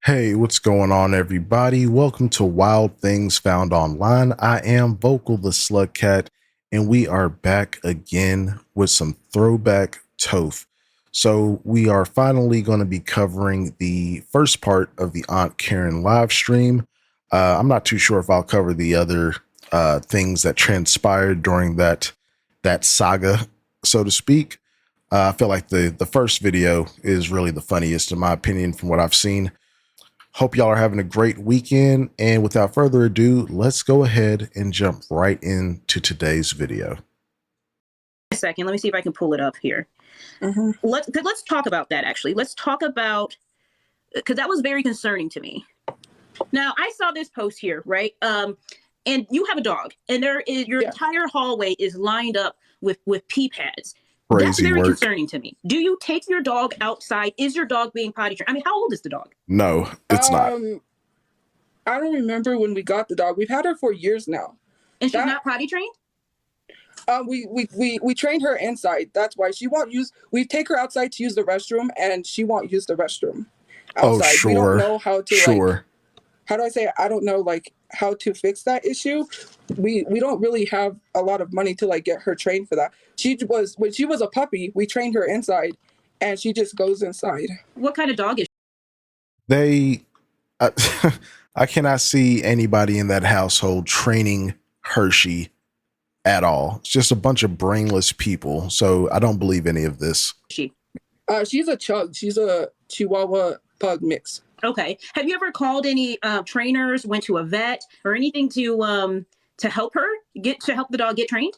Hey, what's going on, everybody? Welcome to Wild Things Found Online. I am Vokal the Slug Cat, and we are back again with some throwback Toph. So we are finally going to be covering the first part of the Aunt Karen live stream. I'm not too sure if I'll cover the other things that transpired during that saga, so to speak. I feel like the first video is really the funniest, in my opinion, from what I've seen. Hope y'all are having a great weekend. And without further ado, let's go ahead and jump right into today's video. A second, let me see if I can pull it up here. Let's talk about that, actually. Let's talk about, because that was very concerning to me. Now, I saw this post here, right? And you have a dog, and there is your entire hallway is lined up with pee pads. That's very concerning to me. Do you take your dog outside? Is your dog being potty trained? I mean, how old is the dog? No, it's not. I don't remember when we got the dog. We've had her for years now. And she's not potty trained? We trained her inside. That's why she won't use. We take her outside to use the restroom, and she won't use the restroom outside. Oh, sure. We don't know how to. Sure. How do I say it? I don't know how to fix that issue. We don't really have a lot of money to get her trained for that. When she was a puppy, we trained her inside, and she just goes inside. What kind of dog is she? I cannot see anybody in that household training Hershey at all. It's just a bunch of brainless people. So I don't believe any of this. She's a chug. She's a Chihuahua pug mix. Okay. Have you ever called any trainers, went to a vet or anything to help the dog get trained?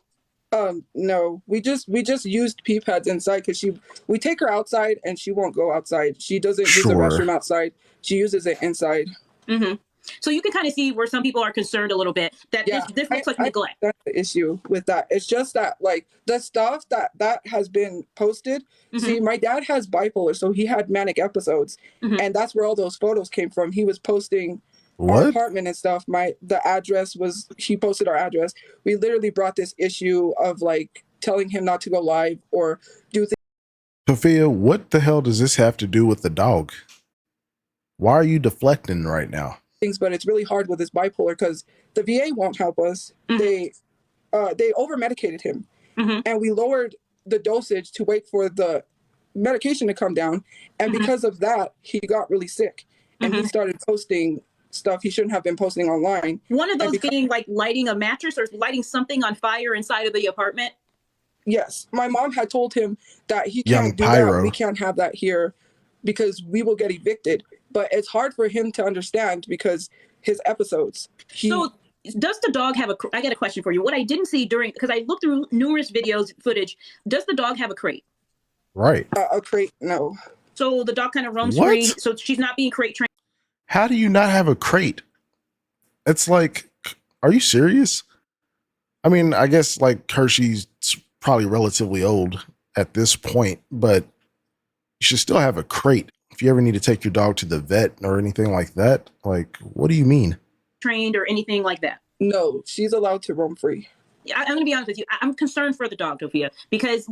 No, we just used pee pads inside because we take her outside and she won't go outside. She doesn't use the restroom outside. She uses it inside. Mm-hmm. So you can kind of see where some people are concerned a little bit that this looks like neglect. That's the issue with that. It's just that the stuff that has been posted. Mm-hmm. See, my dad has bipolar, so he had manic episodes, and that's where all those photos came from. He was posting our apartment and stuff. The address was, he posted our address. We literally brought this issue of telling him not to go live or do things. Tophia, what the hell does this have to do with the dog? Why are you deflecting right now? But it's really hard with his bipolar because the VA won't help us. They over medicated him, and we lowered the dosage to wait for the medication to come down, and because of that he got really sick, and he started posting stuff he shouldn't have been posting online. One of those being lighting a mattress or lighting something on fire inside of the apartment. Yes, my mom had told him that he can't do that. We can't have that here because we will get evicted. But it's hard for him to understand because his episodes. So does the dog have I got a question for you. What I didn't see because I looked through numerous footage, does the dog have a crate? Right. A crate, no. So the dog kind of roams free, so she's not being crate trained? How do you not have a crate? It's are you serious? I mean, I guess Hershey's probably relatively old at this point, but you should still have a crate. If you ever need to take your dog to the vet or anything like that, what do you mean? Trained or anything like that? No, she's allowed to roam free. I'm going to be honest with you. I'm concerned for the dog, Tophia, because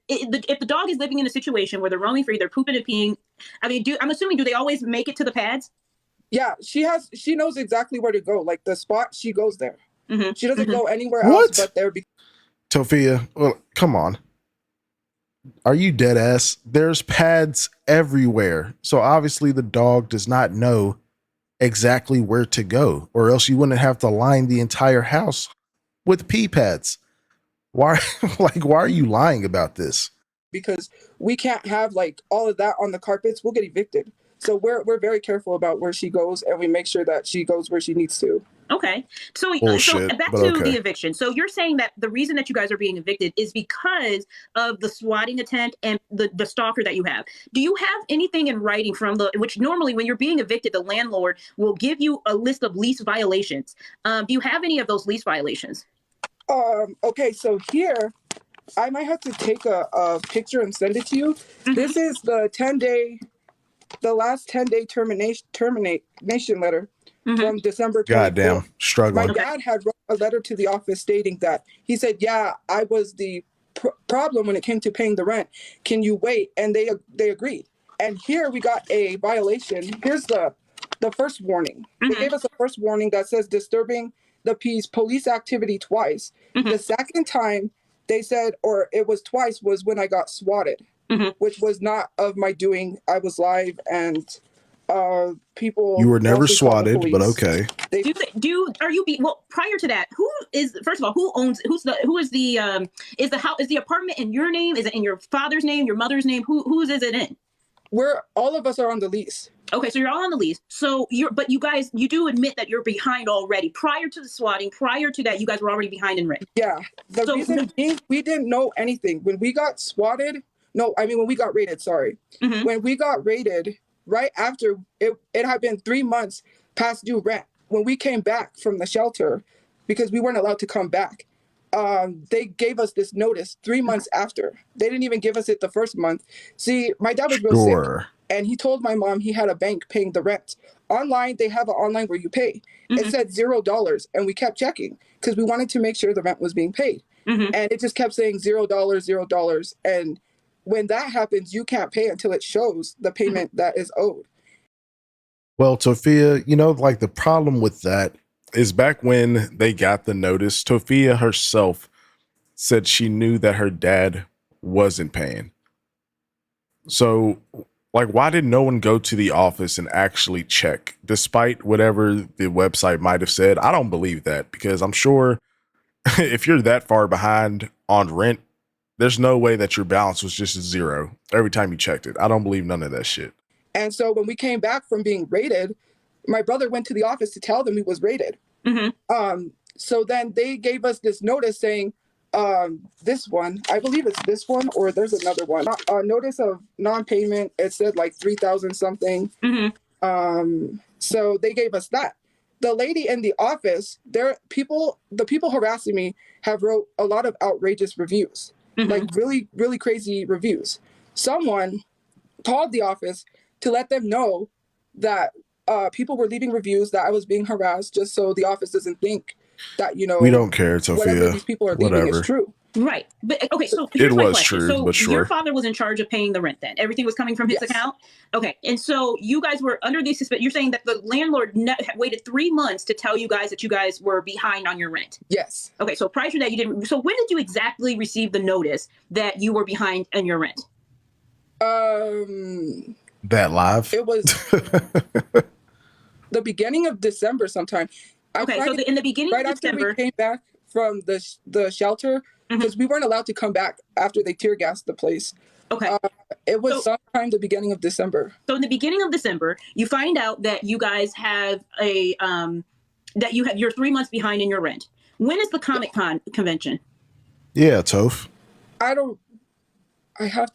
if the dog is living in a situation where they're roaming free, they're pooping and peeing. I mean, I'm assuming, do they always make it to the pads? Yeah, she knows exactly where to go. The spot, she goes there. She doesn't go anywhere else but there. Tophia, well, come on. Are you dead ass? There's pads everywhere. So obviously the dog does not know exactly where to go, or else you wouldn't have to line the entire house with pee pads. Why are you lying about this? Because we can't have all of that on the carpets. We'll get evicted. So we're very careful about where she goes, and we make sure that she goes where she needs to. Okay. So back to the eviction. So you're saying that the reason that you guys are being evicted is because of the swatting attempt and the stalker that you have. Do you have anything in writing which normally when you're being evicted, the landlord will give you a list of lease violations. Do you have any of those lease violations? Okay. So here, I might have to take a picture and send it to you. This is the last 10-day termination letter. From December 24th. Goddamn, struggling. My dad had wrote a letter to the office stating that he said, "Yeah, I was the problem when it came to paying the rent. Can you wait?" And they agreed. And here we got a violation. Here's the the first warning. They gave us the first warning that says disturbing the peace, police activity twice. The second time they said, or it was twice, was when I got swatted, which was not of my doing. I was live, and people. You were never wrongly called the swatted, but police. okay. Are you well, prior to that, who is, first of all, is the apartment in your name? Is it in your father's name, your mother's name? Whose is it in? All of us are on the lease. Okay, so you're all on the lease. So but you guys, you do admit that you're behind already. Prior to the swatting, prior to that, you guys were already behind in rent. Yeah. The reason being, we didn't know anything. When we got swatted, when we got raided, sorry. When we got raided, right after, it had been 3 months past due rent. When we came back from the shelter, because we weren't allowed to come back, they gave us this notice 3 months after. They didn't even give us it the first month. See, my dad was real sick, and he told my mom he had a bank paying the rent. Online, they have an online where you pay. It said $0, and we kept checking because we wanted to make sure the rent was being paid. And it just kept saying $0, $0. And when that happens, you can't pay until it shows the payment that is owed. Well, Tophia, like the problem with that is back when they got the notice, Tophia herself said she knew that her dad wasn't paying. So, like, why did no one go to the office and actually check, despite whatever the website might have said? I don't believe that, because I'm sure if you're that far behind on rent, there's no way that your balance was just 0 every time you checked it. I don't believe none of that shit. And so when we came back from being raided, my brother went to the office to tell them he was raided. So then they gave us this notice saying, this one, I believe it's this one, or there's another one. Notice of non-payment. It said like 3,000 something. So they gave us that. The lady in the office, the people harassing me have wrote a lot of outrageous reviews, like really, really crazy reviews. Someone called the office to let them know that people were leaving reviews that I was being harassed, just so the office doesn't think that, we don't care, Tophia. Whatever these people are leaving is true. Right. But okay, so here's my question. True, so but sure. Your father was in charge of paying the rent then. Everything was coming from his account? Okay. And so you guys were under the suspension. You're saying that the landlord waited 3 months to tell you guys that you guys were behind on your rent? Yes. Okay. So prior to that, you didn't. So when did you exactly receive the notice that you were behind on your rent? That live? It was the beginning of December sometime. Okay, so in the beginning of December, after we came back from the shelter, because we weren't allowed to come back after they tear gassed the place. Okay. It was sometime the beginning of December. So in the beginning of December, you find out that you guys have you're 3 months behind in your rent. When is the Comic-Con convention? Yeah, Toph. I don't have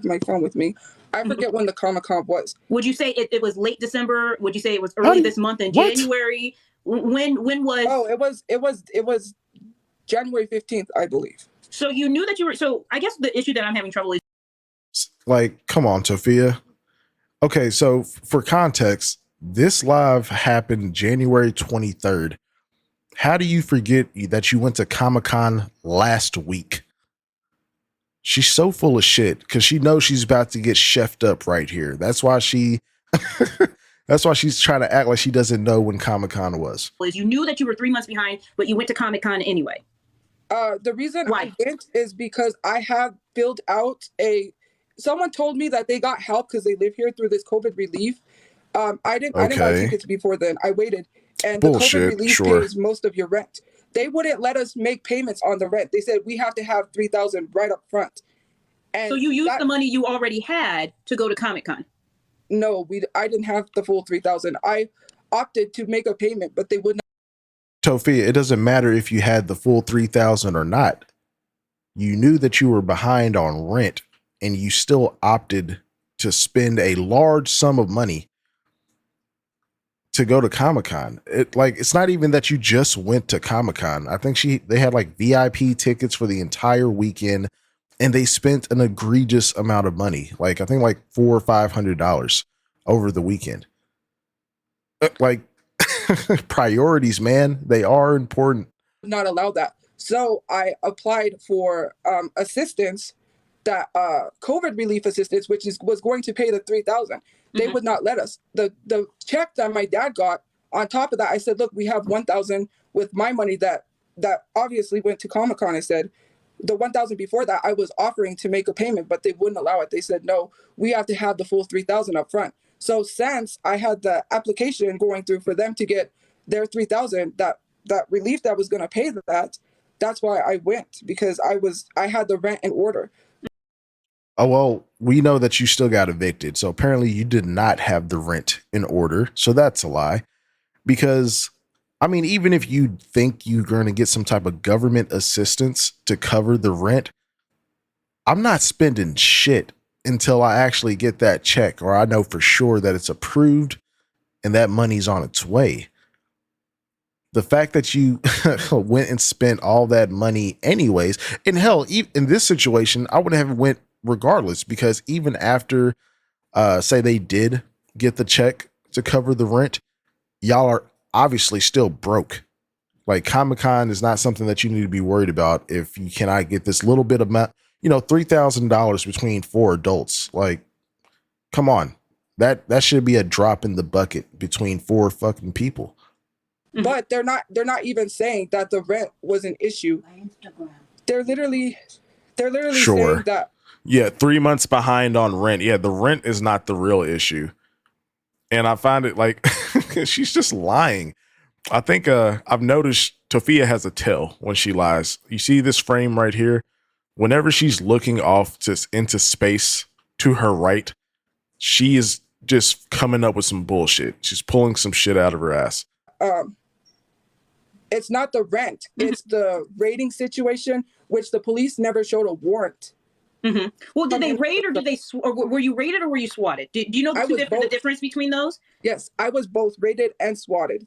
my phone with me. I forget when the Comic-Con was. Would you say it was late December? Would you say it was early this month in January? When was? Oh, it was January 15th, I believe. So you knew that you were. So I guess the issue that I'm having trouble is, like, come on, Tophia. Okay, so for context, this live happened January 23rd. How do you forget that you went to Comic-Con last week? She's so full of shit because she knows she's about to get chefed up right here. That's why that's why she's trying to act like she doesn't know when Comic-Con was. You knew that you were 3 months behind, but you went to Comic-Con anyway. The reason I went is because I have filled out someone told me that they got help because they live here through this COVID relief. I didn't buy tickets before then. I waited. And the COVID relief pays most of your rent. They wouldn't let us make payments on the rent. They said we have to have $3,000 right up front. And so you used the money you already had to go to Comic-Con? No, I didn't have the full $3,000. I opted to make a payment, but they would not. Tophia, it doesn't matter if you had the full $3,000 or not. You knew that you were behind on rent, and you still opted to spend a large sum of money to go to Comic-Con. It's not even that you just went to Comic-Con. I think they had like VIP tickets for the entire weekend, and they spent an egregious amount of money. Like, I think like $400 or $500 over the weekend. Like, priorities, man, they are important. Not allow that. So I applied for assistance that COVID relief assistance, which was going to pay the $3,000. They would not let us. The check that my dad got, on top of that, I said, look, we have $1,000 with my money that obviously went to Comic-Con. I said, the $1,000 before that, I was offering to make a payment, but they wouldn't allow it. They said, no, we have to have the full $3,000 up front. So since I had the application going through for them to get their $3,000, that relief that was going to pay that, that's why I went, because I had the rent in order. Oh, well, we know that you still got evicted. So apparently you did not have the rent in order. So that's a lie. Because, I mean, even if you think you're going to get some type of government assistance to cover the rent, I'm not spending shit until I actually get that check, or I know for sure that it's approved and that money's on its way. The fact that you went and spent all that money anyways, and hell, in this situation, I would have went regardless, because even after, say they did get the check to cover the rent, y'all are obviously still broke. Like, Comic-Con is not something that you need to be worried about if you cannot get this little bit of $3,000 between 4 adults. Like, come on, that should be a drop in the bucket between 4 fucking people. But they're not even saying that the rent was an issue. They're literally saying that. Yeah, 3 months behind on rent. Yeah, the rent is not the real issue. And I find it like she's just lying. I think I've noticed Tophia has a tail when she lies. You see this frame right here? Whenever she's looking off into space to her right, she is just coming up with some bullshit. She's pulling some shit out of her ass. It's not the rent. It's the raiding situation, which the police never showed a warrant. Well, did they raid, or or were you raided, or were you swatted? Do you know the difference between those? Yes, I was both raided and swatted.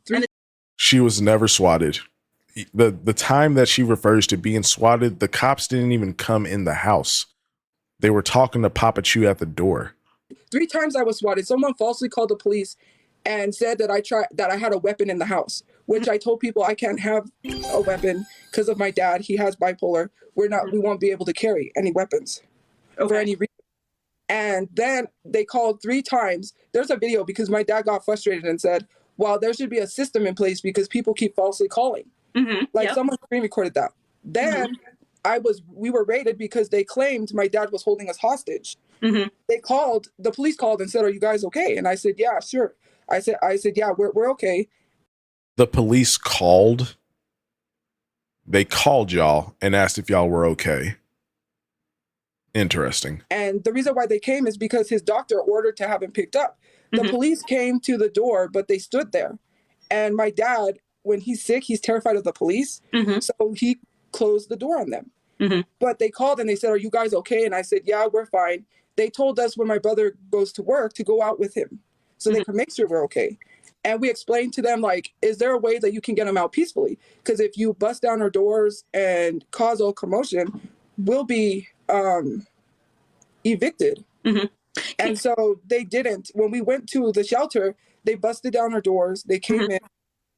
She was never swatted. The time that she refers to being swatted, the cops didn't even come in the house. They were talking to Tophiachu at the door. 3 times I was swatted. Someone falsely called the police and said that I had a weapon in the house, which I told people I can't have a weapon because of my dad. He has bipolar. We won't be able to carry any weapons for any reason. And then they called 3 times. There's a video because my dad got frustrated and said, well, there should be a system in place because people keep falsely calling. Someone screen recorded that. Then we were raided because they claimed my dad was holding us hostage. The police called and said, are you guys okay? And I said, yeah, sure. I said, yeah, we're okay. The police called. They called y'all and asked if y'all were okay. Interesting. And the reason why they came is because his doctor ordered to have him picked up. The police came to the door, but they stood there. And my dad, when he's sick, he's terrified of the police. So he closed the door on them. But they called and they said, are you guys okay? And I said, yeah, we're fine. They told us when my brother goes to work to go out with him so they can make sure we're okay. And we explained to them, like, is there a way that you can get him out peacefully? Because if you bust down our doors and cause all commotion, we'll be evicted. And so they didn't. When we went to the shelter, they busted down our doors. They came in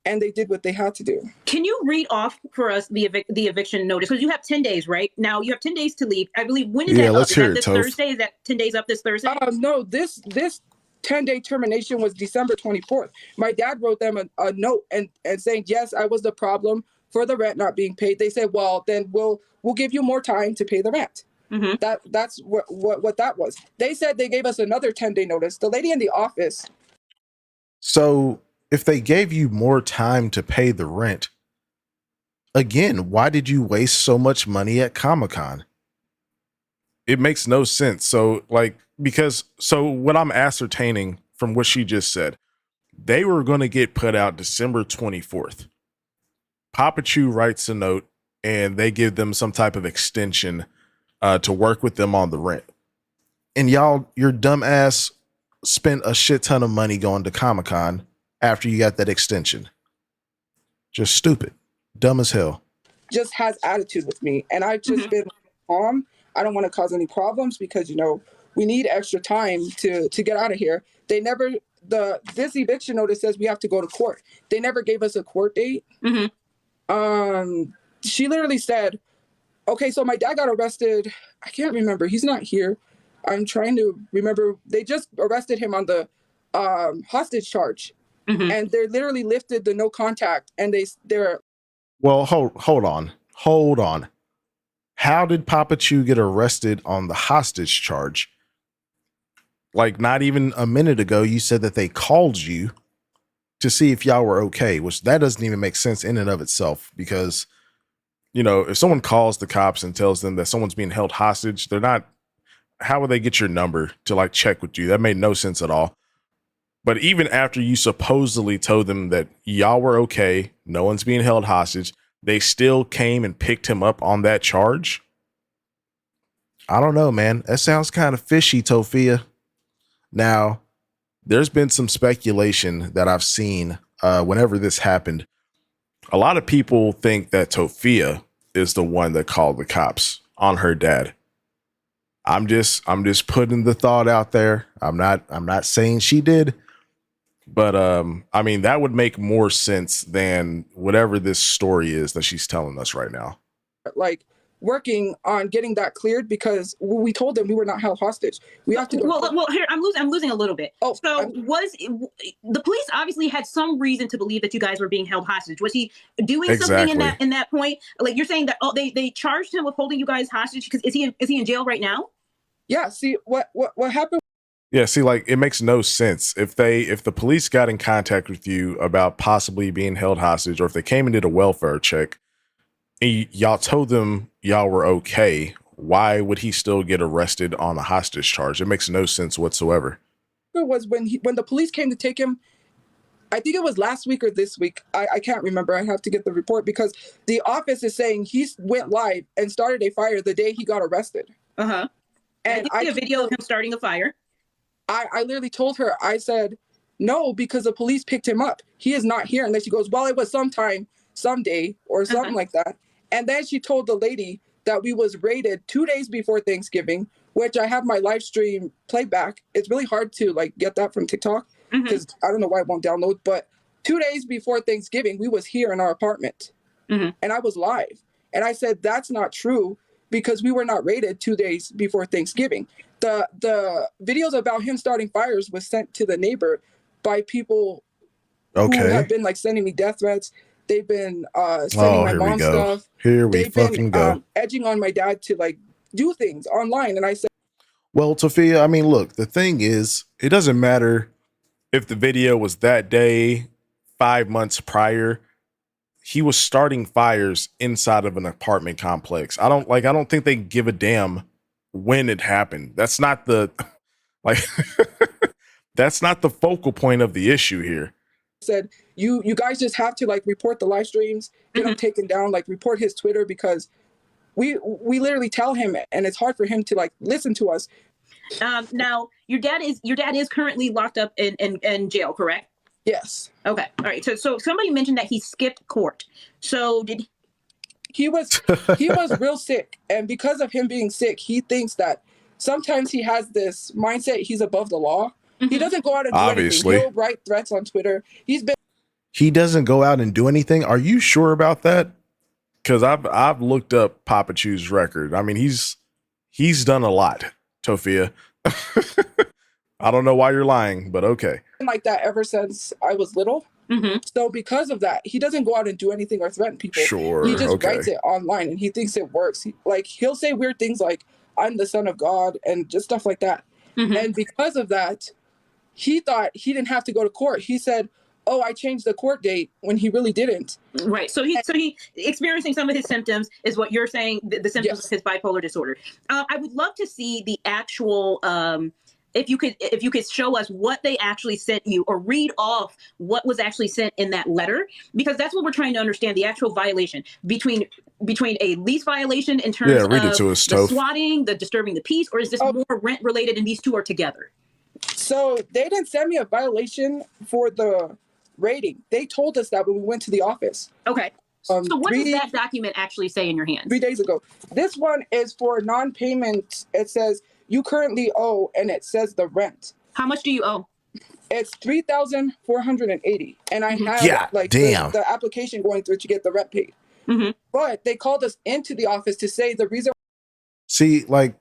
and they did what they had to do. Can you read off for us the eviction notice? Because you have 10 days, right? Now you have 10 days to leave. I believe, when is that up? Let's Is hear that it, this Toph. Thursday? Is that 10 days up this Thursday? No, this 10-day termination was December 24th. My dad wrote them a note and saying, yes, I was the problem for the rent not being paid. They said, well, then we'll give you more time to pay the rent. That's what that was. They said they gave us another 10-day notice. The lady in the office. So if they gave you more time to pay the rent, again, why did you waste so much money at Comic-Con? It makes no sense. So what I'm ascertaining from what she just said, they were going to get put out December 24th. Tophiachu writes a note and they give them some type of extension to work with them on the rent. And your dumb ass spent a shit ton of money going to Comic-Con after you got that extension. Just stupid. Dumb as hell. Just has attitude with me. And I've just been calm. I don't want to cause any problems because, we need extra time to get out of here. They never, this eviction notice says we have to go to court. They never gave us a court date. She literally said, Okay, so my dad got arrested. I can't remember. He's not here. I'm trying to remember. They just arrested him on the hostage charge, and they literally lifted the no contact. And they're Well, hold on. How did Papa Chu get arrested on the hostage charge? Like, not even a minute ago, you said that they called you to see if y'all were okay, which that doesn't even make sense in and of itself, because, you know, if someone calls the cops and tells them that someone's being held hostage, they're not, how would they get your number to like check with you? That made no sense at all. But even after you supposedly told them that y'all were okay, no one's being held hostage, they still came and picked him up on that charge. I don't know, man. That sounds kind of fishy, Tophia. Now, there's been some speculation that I've seen whenever this happened. A lot of people think that Tophia is the one that called the cops on her dad. I'm just putting the thought out there. I'm not saying she did, but I mean, that would make more sense than whatever this story is that she's telling us right now. like working on getting that cleared because we told them we were not held hostage. We have to go. Well, here I'm losing a little bit. Oh, so the police obviously had some reason to believe that you guys were being held hostage? Was he doing something in that point? Like you're saying that they charged him with holding you guys hostage because is he in jail right now? Yeah. See what happened. Yeah, see, like it makes no sense if the police got in contact with you about possibly being held hostage, or if they came and did a welfare check, and y'all told them y'all were okay. Why would he still get arrested on a hostage charge? It makes no sense whatsoever. It was when the police came to take him. I think it was last week or this week. I can't remember. I have to get the report because the office is saying he went live and started a fire the day he got arrested. And I see a video of him starting a fire. I literally told her, I said, no, because the police picked him up. He is not here. And then she goes, well, it was sometime, someday, or something like that. And then she told the lady that we was raided 2 days before Thanksgiving, which I have my live stream playback. It's really hard to like get that from TikTok because I don't know why it won't download. But 2 days before Thanksgiving, we was here in our apartment and I was live. And I said, that's not true because we were not raided 2 days before Thanksgiving. The videos about him starting fires was sent to the neighbor by people who have been like sending me death threats. They've been sending my mom stuff. Here we fucking go. Edging on my dad to like do things online. And I said, well, Tophia, I mean, look, the thing is, it doesn't matter if the video was that day, 5 months prior. He was starting fires inside of an apartment complex. I don't think they give a damn when it happened. That's not the that's not the focal point of the issue here. Said you guys just have to like report the live streams, get them taken down, like report his Twitter because we literally tell him and it's hard for him to like listen to us. Now your dad is currently locked up in jail, correct? Yes. Okay. All right. So somebody mentioned that he skipped court. So he was real sick, and because of him being sick, he thinks that sometimes he has this mindset he's above the law. He doesn't go out and do anything. He'll write threats on Twitter. He doesn't go out and do anything. Are you sure about that? Because I've looked up Tophiachu's record. I mean, he's done a lot, Tophia. I don't know why you're lying, but okay. Like that ever since I was little. So because of that, he doesn't go out and do anything or threaten people. Sure. He just writes it online and he thinks it works. He'll say weird things like, I'm the son of God and just stuff like that. And because of that, he thought he didn't have to go to court. He said, oh, I changed the court date when he really didn't. Right. So he experiencing some of his symptoms is what you're saying, the symptoms of his bipolar disorder. I would love to see the actual if you could show us what they actually sent you or read off what was actually sent in that letter, because that's what we're trying to understand, the actual violation between a lease violation in terms of the swatting, the disturbing the peace, or is this more rent related and these two are together? So they didn't send me a violation for the rating. They told us that when we went to the office. Okay. So what does that document actually say in your hand? 3 days ago. This one is for non-payment. It says you currently owe, and it says the rent. How much do you owe? It's $3,480, and I have the application going through to get the rent paid. But they called us into the office to say the reason. See, like,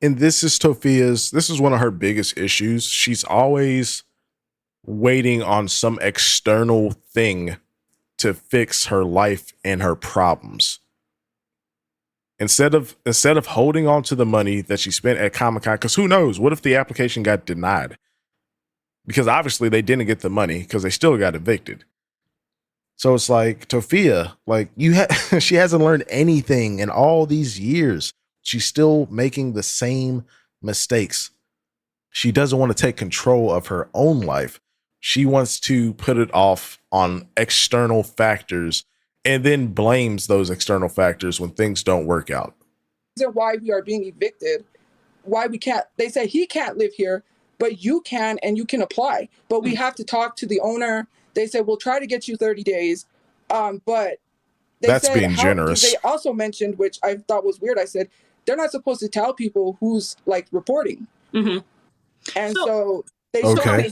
and this is one of her biggest issues. She's always waiting on some external thing to fix her life and her problems. Instead of holding on to the money that she spent at Comic-Con, because who knows, what if the application got denied? Because obviously they didn't get the money because they still got evicted. So it's like, Tophia, like, she hasn't learned anything in all these years. She's still making the same mistakes. She doesn't want to take control of her own life. She wants to put it off on external factors and then blames those external factors when things don't work out. Why we are being evicted, why we can't, they say he can't live here, but you can, and you can apply. But we have to talk to the owner. They said, we'll try to get you 30 days. But that's said, being generous. They also mentioned, which I thought was weird, I said, they're not supposed to tell people who's like reporting. And so they okay.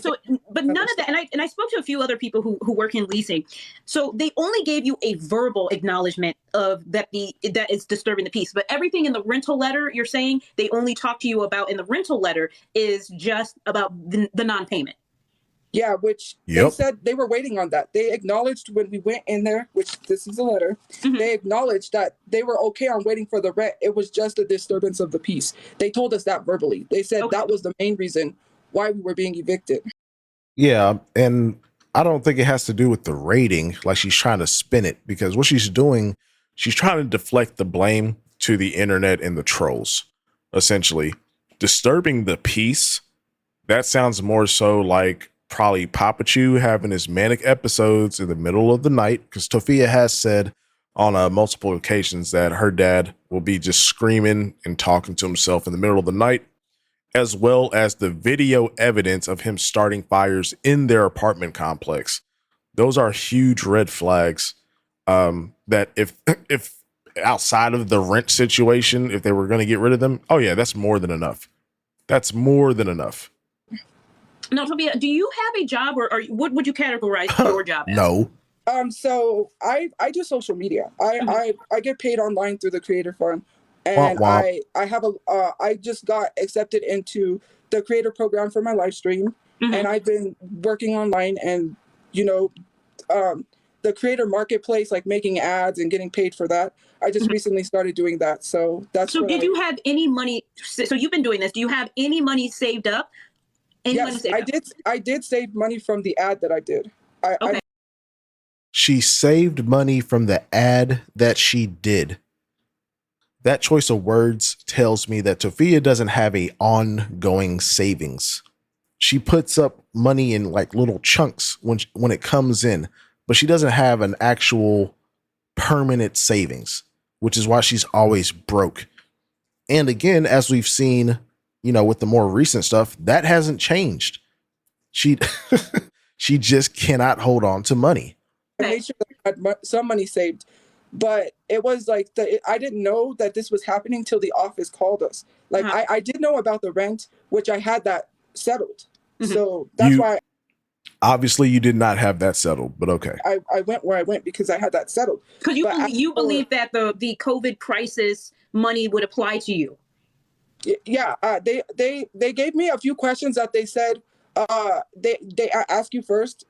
But none of that, and I spoke to a few other people who work in leasing. So they only gave you a verbal acknowledgement of that is disturbing the peace. But everything in the rental letter, you're saying they only talk to you about in the rental letter is just about the non-payment. Yeah, which they said they were waiting on that. They acknowledged when we went in there, which this is a letter, they acknowledged that they were okay on waiting for the rent. It was just a disturbance of the peace. They told us that verbally. They said that was the main reason why we were being evicted. Yeah, and I don't think it has to do with the rating, like she's trying to spin it, because what she's doing, she's trying to deflect the blame to the internet and the trolls, essentially. Disturbing the peace, that sounds more so like probably Tophiachu having his manic episodes in the middle of the night, because Tophia has said on multiple occasions that her dad will be just screaming and talking to himself in the middle of the night, as well as the video evidence of him starting fires in their apartment complex. Those are huge red flags that if outside of the rent situation, if they were going to get rid of them, oh yeah, that's more than enough. That's more than enough. Now, Tophia, do you have a job, or what would you categorize your job as? No. So I do social media. I get paid online through the Creator Fund, and I have I just got accepted into the creator program for my live stream, and I've been working online, and the creator marketplace, like making ads and getting paid for that. I just recently started doing that, so that's. So did you have any money? So you've been doing this. Do you have any money saved up? Yes, I did save money from the ad that I did. She saved money from the ad that she did. That choice of words tells me that Tophia doesn't have a ongoing savings. She puts up money in like little chunks when it comes in, but she doesn't have an actual permanent savings, which is why she's always broke. And again, as we've seen, with the more recent stuff, that hasn't changed. She just cannot hold on to money. I made sure that I had some money saved, but it was like I didn't know that this was happening till the office called us. Like I did know about the rent, which I had that settled. So that's why. Obviously, you did not have that settled, but okay. I went where I went because I had that settled. Because you believe that the COVID crisis money would apply to you. Yeah, they gave me a few questions that they said they ask you first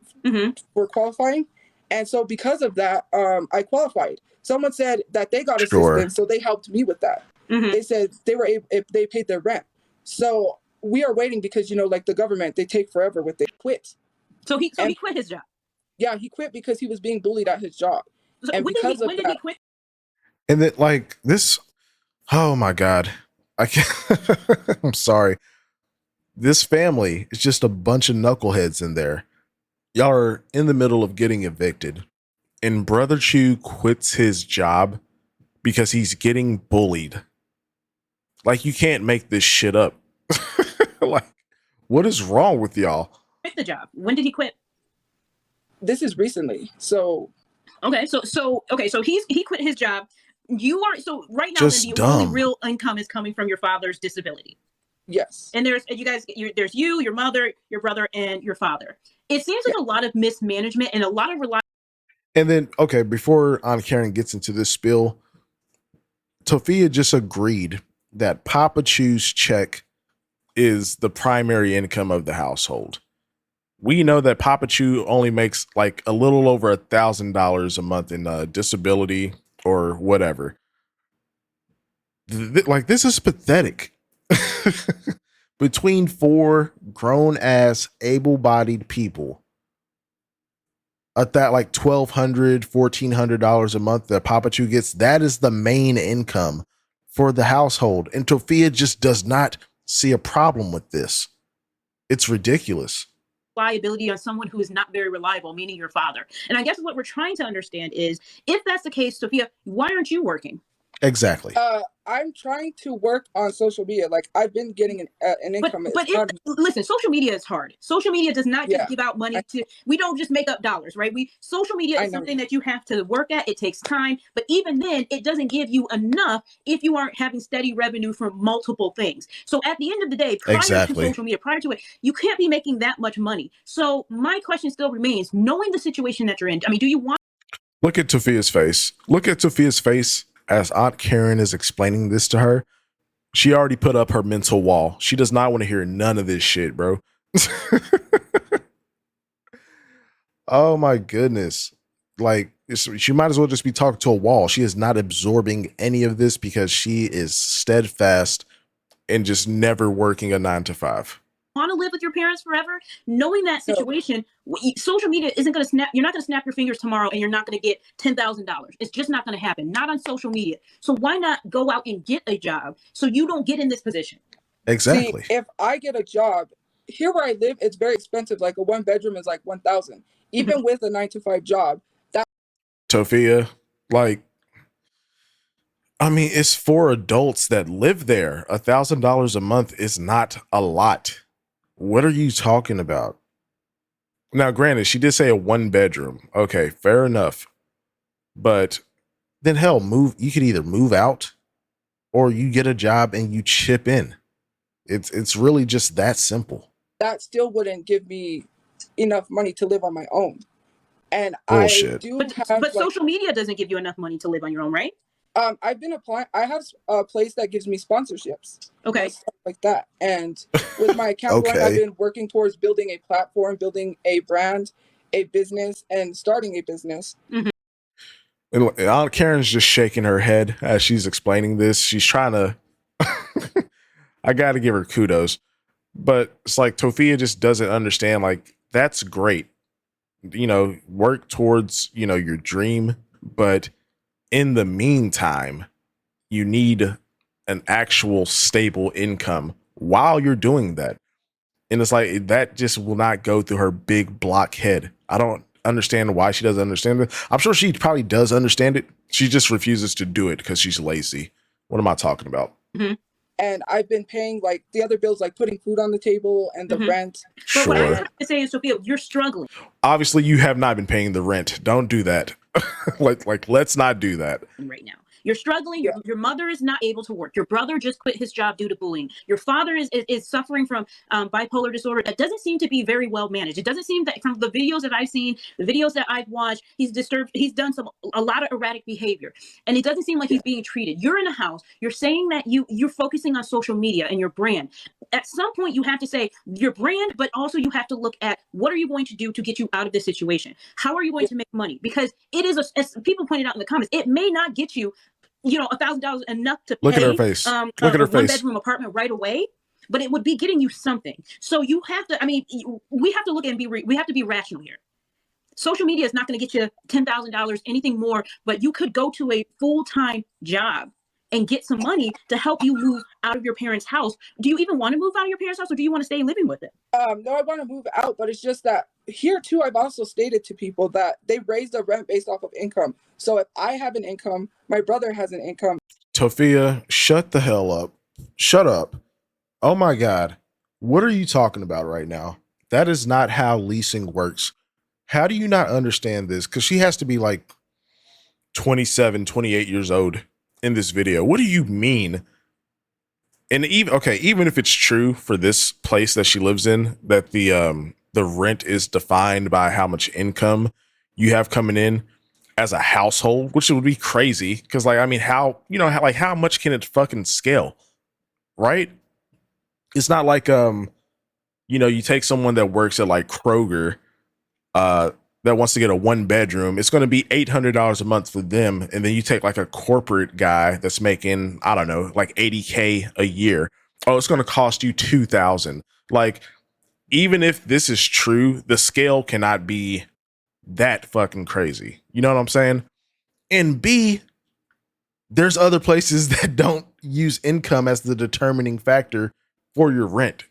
for qualifying, and so because of that, I qualified. Someone said that they got assistance, so they helped me with that. They said they were able, if they paid their rent. So we are waiting because like the government, they take forever with it. Quit. So he quit his job. Yeah, he quit because he was being bullied at his job. So and when did he quit? And then like this, oh my God. I can't. I'm sorry. This family is just a bunch of knuckleheads in there. Y'all are in the middle of getting evicted, and Brother Chu quits his job because he's getting bullied. Like, you can't make this shit up. Like, what is wrong with y'all? Quit the job. When did he quit? This is recently. So okay, so he quit his job. You are right now. Just the only real income is coming from your father's disability. Yes. And there's you, your mother, your brother, and your father. It seems like a lot of mismanagement and a lot of And then, okay, before Aunt Karen gets into this spill, Tophia just agreed that Papa Chew's check is the primary income of the household. We know that Papa Chew only makes like a little over $1,000 a month in disability or whatever. Like, this is pathetic. Between four grown ass able-bodied people, at that like $1,200-$1,400 a month that Papa Chew gets, that is the main income for the household. And Tophia just does not see a problem with this. It's ridiculous. Liability on someone who is not very reliable, meaning your father. And I guess what we're trying to understand is, if that's the case, Tophia, why aren't you working? Exactly. I'm trying to work on social media. Like, I've been getting an income. But listen, social media is hard. Social media does not just give out money we don't just make up dollars, right? Social media is something that you have to work at. It takes time, but even then it doesn't give you enough if you aren't having steady revenue from multiple things. So at the end of the day, prior to social media, prior to it, you can't be making that much money. So my question still remains, knowing the situation that you're in, I mean, do you want... Look at Tophia's face. Look at Tophia's face as Aunt Karen is explaining this to her. She already put up her mental wall. She does not want to hear none of this shit, bro. Oh my goodness. Like, she might as well just be talking to a wall. She is not absorbing any of this because she is steadfast and just never working a 9-to-5. Want to live with your parents forever, knowing that situation, social media isn't going to snap. You're not going to snap your fingers tomorrow and you're not going to get $10,000. It's just not going to happen. Not on social media. So why not go out and get a job so you don't get in this position? Exactly. See, if I get a job here where I live, it's very expensive. Like, a 1-bedroom is like $1,000, even with a 9-to-5 job. Tophia, like, I mean, it's for adults that live there. $1,000 a month is not a lot. What are you talking about? Now, granted, she did say a 1-bedroom. Okay, fair enough. But then hell, you could either move out or you get a job and you chip in. It's really just that simple. That still wouldn't give me enough money to live on my own. And Bullshit. But social media doesn't give you enough money to live on your own, right? I've been applying. I have a place that gives me sponsorships. Okay. Stuff like that. And with my account, I've been working towards building a platform, building a brand, a business, and starting a business. Mm-hmm. And Aunt Karen's just shaking her head as she's explaining this. She's trying to, I got to give her kudos, but it's like Tophia just doesn't understand. Like, that's great. You know, work towards, you know, your dream, but in the meantime, you need an actual stable income while you're doing that. And it's like, that just will not go through her big block head. I don't understand why she doesn't understand it. I'm sure she probably does understand it. She just refuses to do it because she's lazy. What am I talking about? Mm-hmm. And I've been paying like the other bills, like putting food on the table and the rent. But what I have to say is, Sophia, you're struggling. Obviously, you have not been paying the rent. Don't do that. like, let's not do that right now. You're struggling. Your mother is not able to work. Your brother just quit his job due to bullying. Your father is suffering from bipolar disorder that doesn't seem to be very well managed. It doesn't seem that, from the videos that I've seen, the videos that I've watched, he's disturbed. He's done a lot of erratic behavior, and it doesn't seem like he's being treated. You're in a house. You're saying that you're focusing on social media and your brand. At some point, you have to say your brand, but also you have to look at what are you going to do to get you out of this situation? How are you going to make money? Because it is, as people pointed out in the comments, it may not get you, $1,000 enough to pay. Look at her face. Look at her face. 1-bedroom apartment right away, but it would be getting you something. So you have to. I mean, we have to look and we have to be rational here. Social media is not going to get you $10,000, anything more, but you could go to a full-time job and get some money to help you move out of your parents' house. Do you even want to move out of your parents' house, or do you want to stay living with it? No, I want to move out, but it's just that here too, I've also stated to people that they raise the rent based off of income. So if I have an income, my brother has an income. Tophia, shut the hell up. Shut up. Oh my God. What are you talking about right now? That is not how leasing works. How do you not understand this? Because she has to be like 27, 28 years old in this video. What do you mean? And even if it's true for this place that she lives in, that the rent is defined by how much income you have coming in, as a household, which would be crazy. Cause like, I mean, how much can it fucking scale? Right? It's not like, you take someone that works at like Kroger, that wants to get a 1-bedroom, it's going to be $800 a month for them. And then you take like a corporate guy that's making, I don't know, like $80K a year. Oh, it's going to cost you $2,000. Like, even if this is true, the scale cannot be that fucking crazy. You know what I'm saying? And B, there's other places that don't use income as the determining factor for your rent.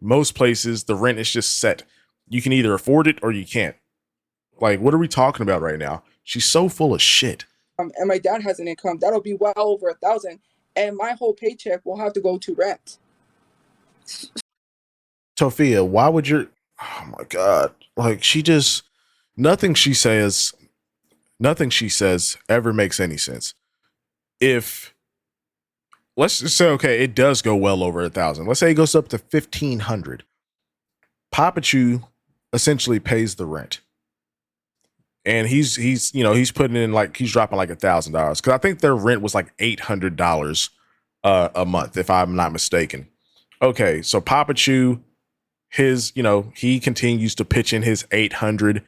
Most places, the rent is just set. You can either afford it or you can't. Like, what are we talking about right now? She's so full of shit. And my dad has an income that'll be well over $1,000, and my whole paycheck will have to go to rent. Tophia, why would your? Oh my god! Like, nothing she says ever makes any sense. If let's just say, okay, it does go well over 1,000. Let's say it goes up to 1,500. Tophiachu essentially pays the rent. And he's putting in like, he's dropping like $1,000 because I think their rent was like $800 a month, if I'm not mistaken. Okay, so Tophiachu, he continues to pitch in his 800.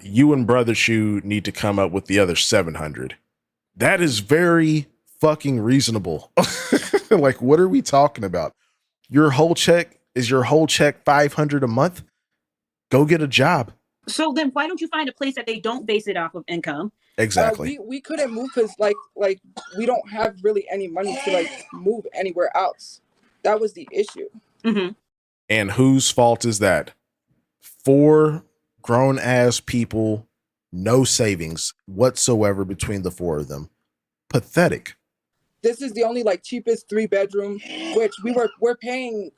You and Brother Shu need to come up with the other 700. That is very fucking reasonable. Like, what are we talking about? Your whole check 500 a month? Go get a job. So then why don't you find a place that they don't base it off of income? Exactly. We couldn't move because like we don't have really any money to like move anywhere else. That was the issue. Mm-hmm. And whose fault is that? 4 grown ass people, no savings whatsoever between the 4 of them. Pathetic. This is the only like cheapest 3-bedroom, which we're paying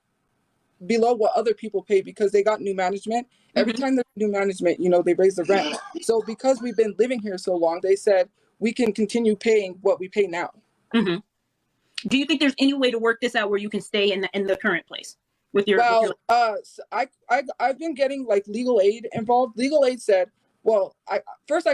below what other people pay because they got new management. Every time there's new management, they raise the rent. So because we've been living here so long, they said we can continue paying what we pay now. Mm-hmm. Do you think there's any way to work this out where you can stay in the current place with your? So I've been getting like legal aid involved. Legal aid said, well, I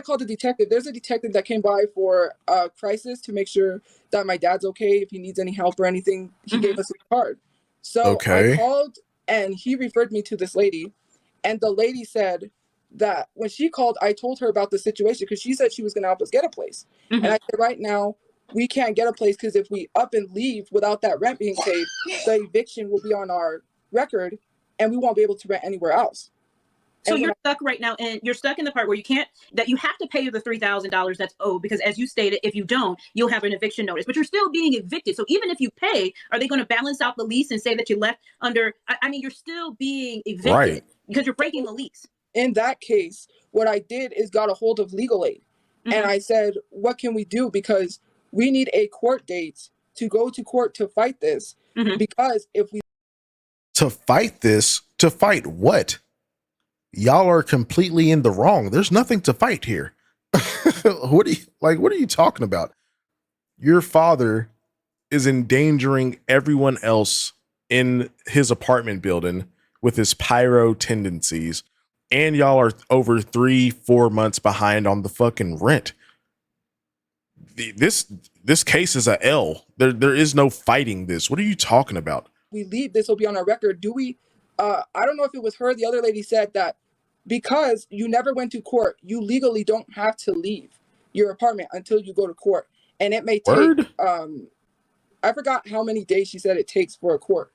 called the detective. There's a detective that came by for a crisis to make sure that my dad's okay. If he needs any help or anything, he gave us a card. So okay. I called and he referred me to this lady. And the lady said that when she called, I told her about the situation because she said she was going to help us get a place. And I said, right now, we can't get a place because if we up and leave without that rent being paid, the eviction will be on our record and we won't be able to rent anywhere else. So you're stuck right now, and you're stuck in the part where you have to pay the $3,000 that's owed because, as you stated, if you don't, you'll have an eviction notice. But you're still being evicted. So even if you pay, are they going to balance out the lease and say that you left under? I mean, you're still being evicted because you're breaking the lease. In that case, what I did is got a hold of legal aid, and I said, "What can we do? Because we need a court date to go to court to fight this. Because if we to fight what?" Y'all are completely in the wrong. There's nothing to fight here. What are you talking about? Your father is endangering everyone else in his apartment building with his pyro tendencies, and y'all are over 3-4 months behind on the fucking rent. This case is a L. There is no fighting this. What are you talking about? We leave, this will be on our record. Do we I don't know if it was her, the other lady said that because you never went to court, you legally don't have to leave your apartment until you go to court. And it may take, I forgot how many days she said it takes for a court.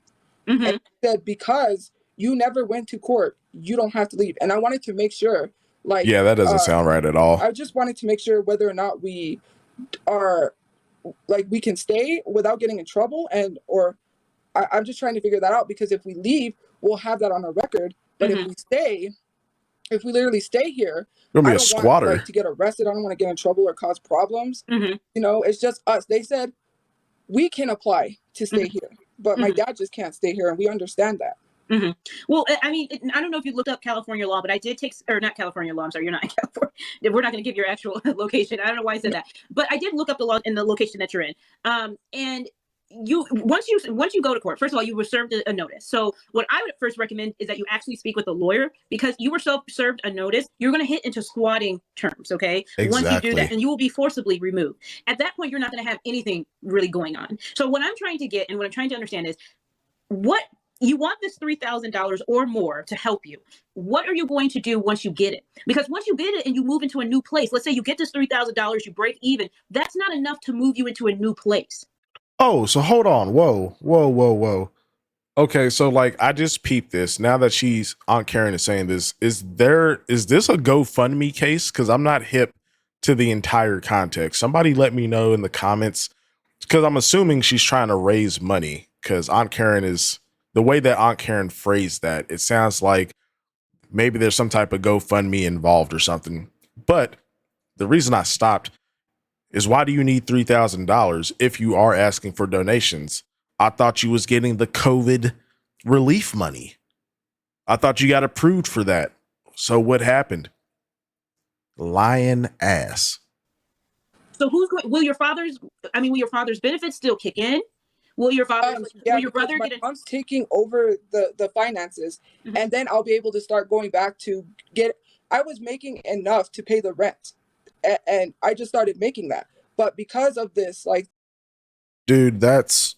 And she said, because you never went to court, you don't have to leave. And I wanted to make sure, like... Yeah, that doesn't sound right at all. I just wanted to make sure whether or not we are, like, we can stay without getting in trouble or... I'm just trying to figure that out because if we leave, we'll have that on our record. But if we literally stay here, you're gonna be a squatter. Want, like, to get arrested. I don't want to get in trouble or cause problems. It's just us. They said we can apply to stay here, but my dad just can't stay here, and we understand that. Well, I mean, I don't know if you looked up California law, but I did not California law. I'm sorry, you're not in California. We're not going to give your actual location. I don't know why I said that, but I did look up the law in the location that you're in. And once you go to court, first of all, you were served a notice. So what I would first recommend is that you actually speak with a lawyer, because you were served a notice. You're going to hit into squatting terms, okay? Once you do that, Exactly. and you will be forcibly removed. At that point, you're not going to have anything really going on. So what I'm trying to get and what I'm trying to understand is, what you want this $3,000 or more to help you. What are you going to do once you get it? Because once you get it and you move into a new place, let's say you get this $3,000, you break even, that's not enough to move you into a new place. Oh, so hold on. Whoa. Okay, so like I just peeped this. Now that Aunt Karen is saying this, is this a GoFundMe case? Because I'm not hip to the entire context. Somebody let me know in the comments, because I'm assuming she's trying to raise money, because Aunt Karen is, the way that Aunt Karen phrased that, it sounds like maybe there's some type of GoFundMe involved or something. But the reason I stopped is, why do you need $3,000 if you are asking for donations? I thought you was getting the COVID relief money. I thought you got approved for that. So what happened? Lying ass. So will your father's benefits still kick in? Will your father, yeah, will your brother my get it? mom's taking over the finances, and then I'll be able to start going back to I was making enough to pay the rent, and I just started making that. But because of this, like, dude, that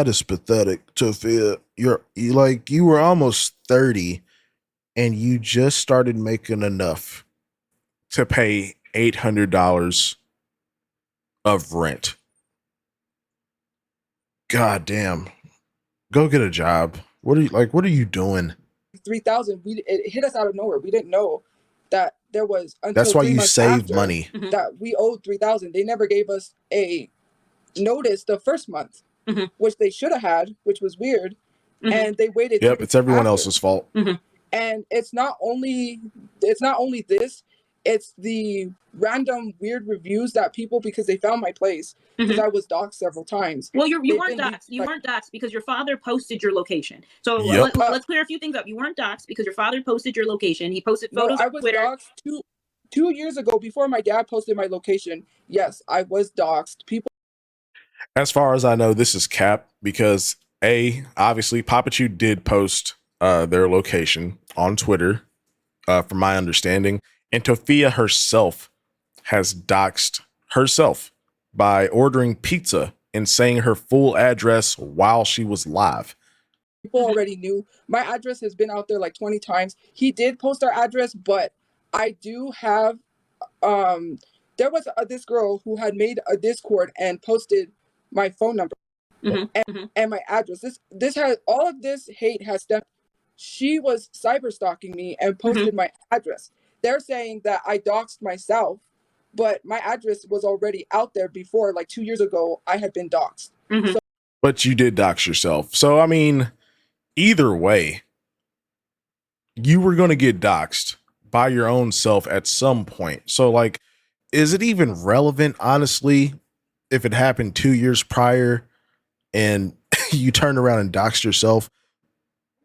is pathetic, Tophia. You were almost 30 and you just started making enough to pay $800 of rent. God damn. Go get a job. What are you doing? 3,000, it hit us out of nowhere. We didn't know that there was, until That's why 3 you months save after, money. that we owed 3,000. They never gave us a notice the first month, which they should have had, which was weird. And they waited. Yep, it's everyone else's fault. And it's not only this, it's the random weird reviews that people, because they found my place, because I was doxxed several times. Well, you weren't doxxed. You weren't doxxed because your father posted your location. So let's clear a few things up. You weren't doxxed because your father posted your location. He posted photos I was on Twitter. Doxxed 2 years ago, before my dad posted my location. Yes, I was doxxed. People. As far as I know, this is cap, because obviously Tophiachu did post their location on Twitter, from my understanding, and Tophia herself has doxed herself by ordering pizza and saying her full address while she was live. People already knew. My address has been out there like 20 times. He did post our address, but I do have, there was this girl who had made a Discord and posted my phone number and my address. This has, all of this hate has stepped. She was cyber stalking me and posted my address. They're saying that I doxed myself, but my address was already out there before, like 2 years ago. I had been doxed. So, but you did dox yourself. So, I mean, either way, you were going to get doxed by your own self at some point. So, like, is it even relevant, honestly, if it happened 2 years prior and you turned around and doxed yourself?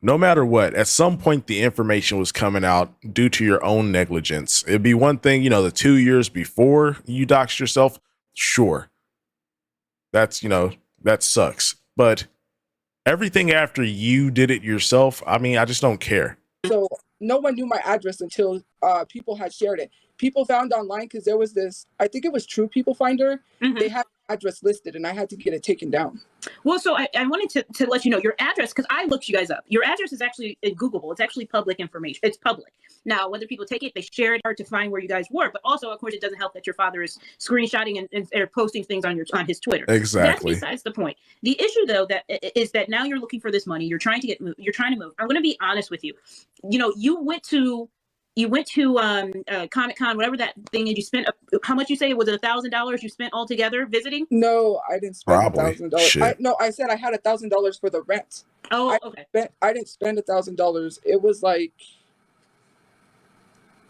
No matter what, at some point, the information was coming out due to your own negligence. It'd be one thing, the 2 years before you doxed yourself. Sure. That sucks. But everything after you did it yourself, I mean, I just don't care. So no one knew my address until people had shared it. People found online, because there was this, I think it was True People Finder. They had my address listed, and I had to get it taken down. Well, so I wanted to let you know your address, because I looked you guys up. Your address is actually Googleable. It's actually public information. It's public. Now, whether people take it, they share it, hard to find where you guys were. But also, of course, it doesn't help that your father is screenshotting and posting things on his Twitter. Exactly. That's besides the point. The issue, though, is that now you're looking for this money. You're trying to move. I'm going to be honest with you. You went to Comic Con, whatever that thing is. You spent how much? You say it was $1,000 you spent altogether visiting? No, I didn't spend $1,000. I said I had $1,000 for the rent. Oh, okay. I didn't spend $1,000. It was like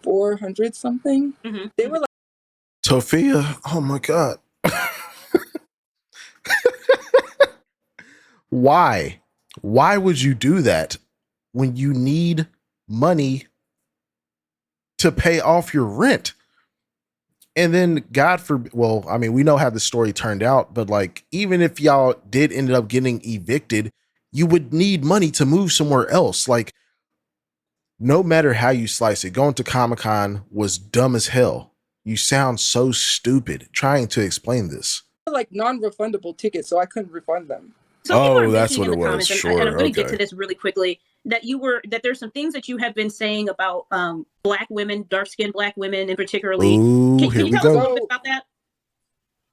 400 something. They were like, Tophia, oh my God. Why would you do that when you need money to pay off your rent? And then God forbid, well, I mean, we know how the story turned out, but like, even if y'all did end up getting evicted, you would need money to move somewhere else. Like, no matter how you slice it, going to Comic-Con was dumb as hell. You sound so stupid trying to explain this. Like non-refundable tickets, so I couldn't refund them. So people are that's mentioning what in it the was. comments, Sure. and I'm going to get Okay. to this really quickly, that there's some things that you have been saying about Black women, dark-skinned Black women in particularly. Ooh, Can here you we tell us a go. little bit about that?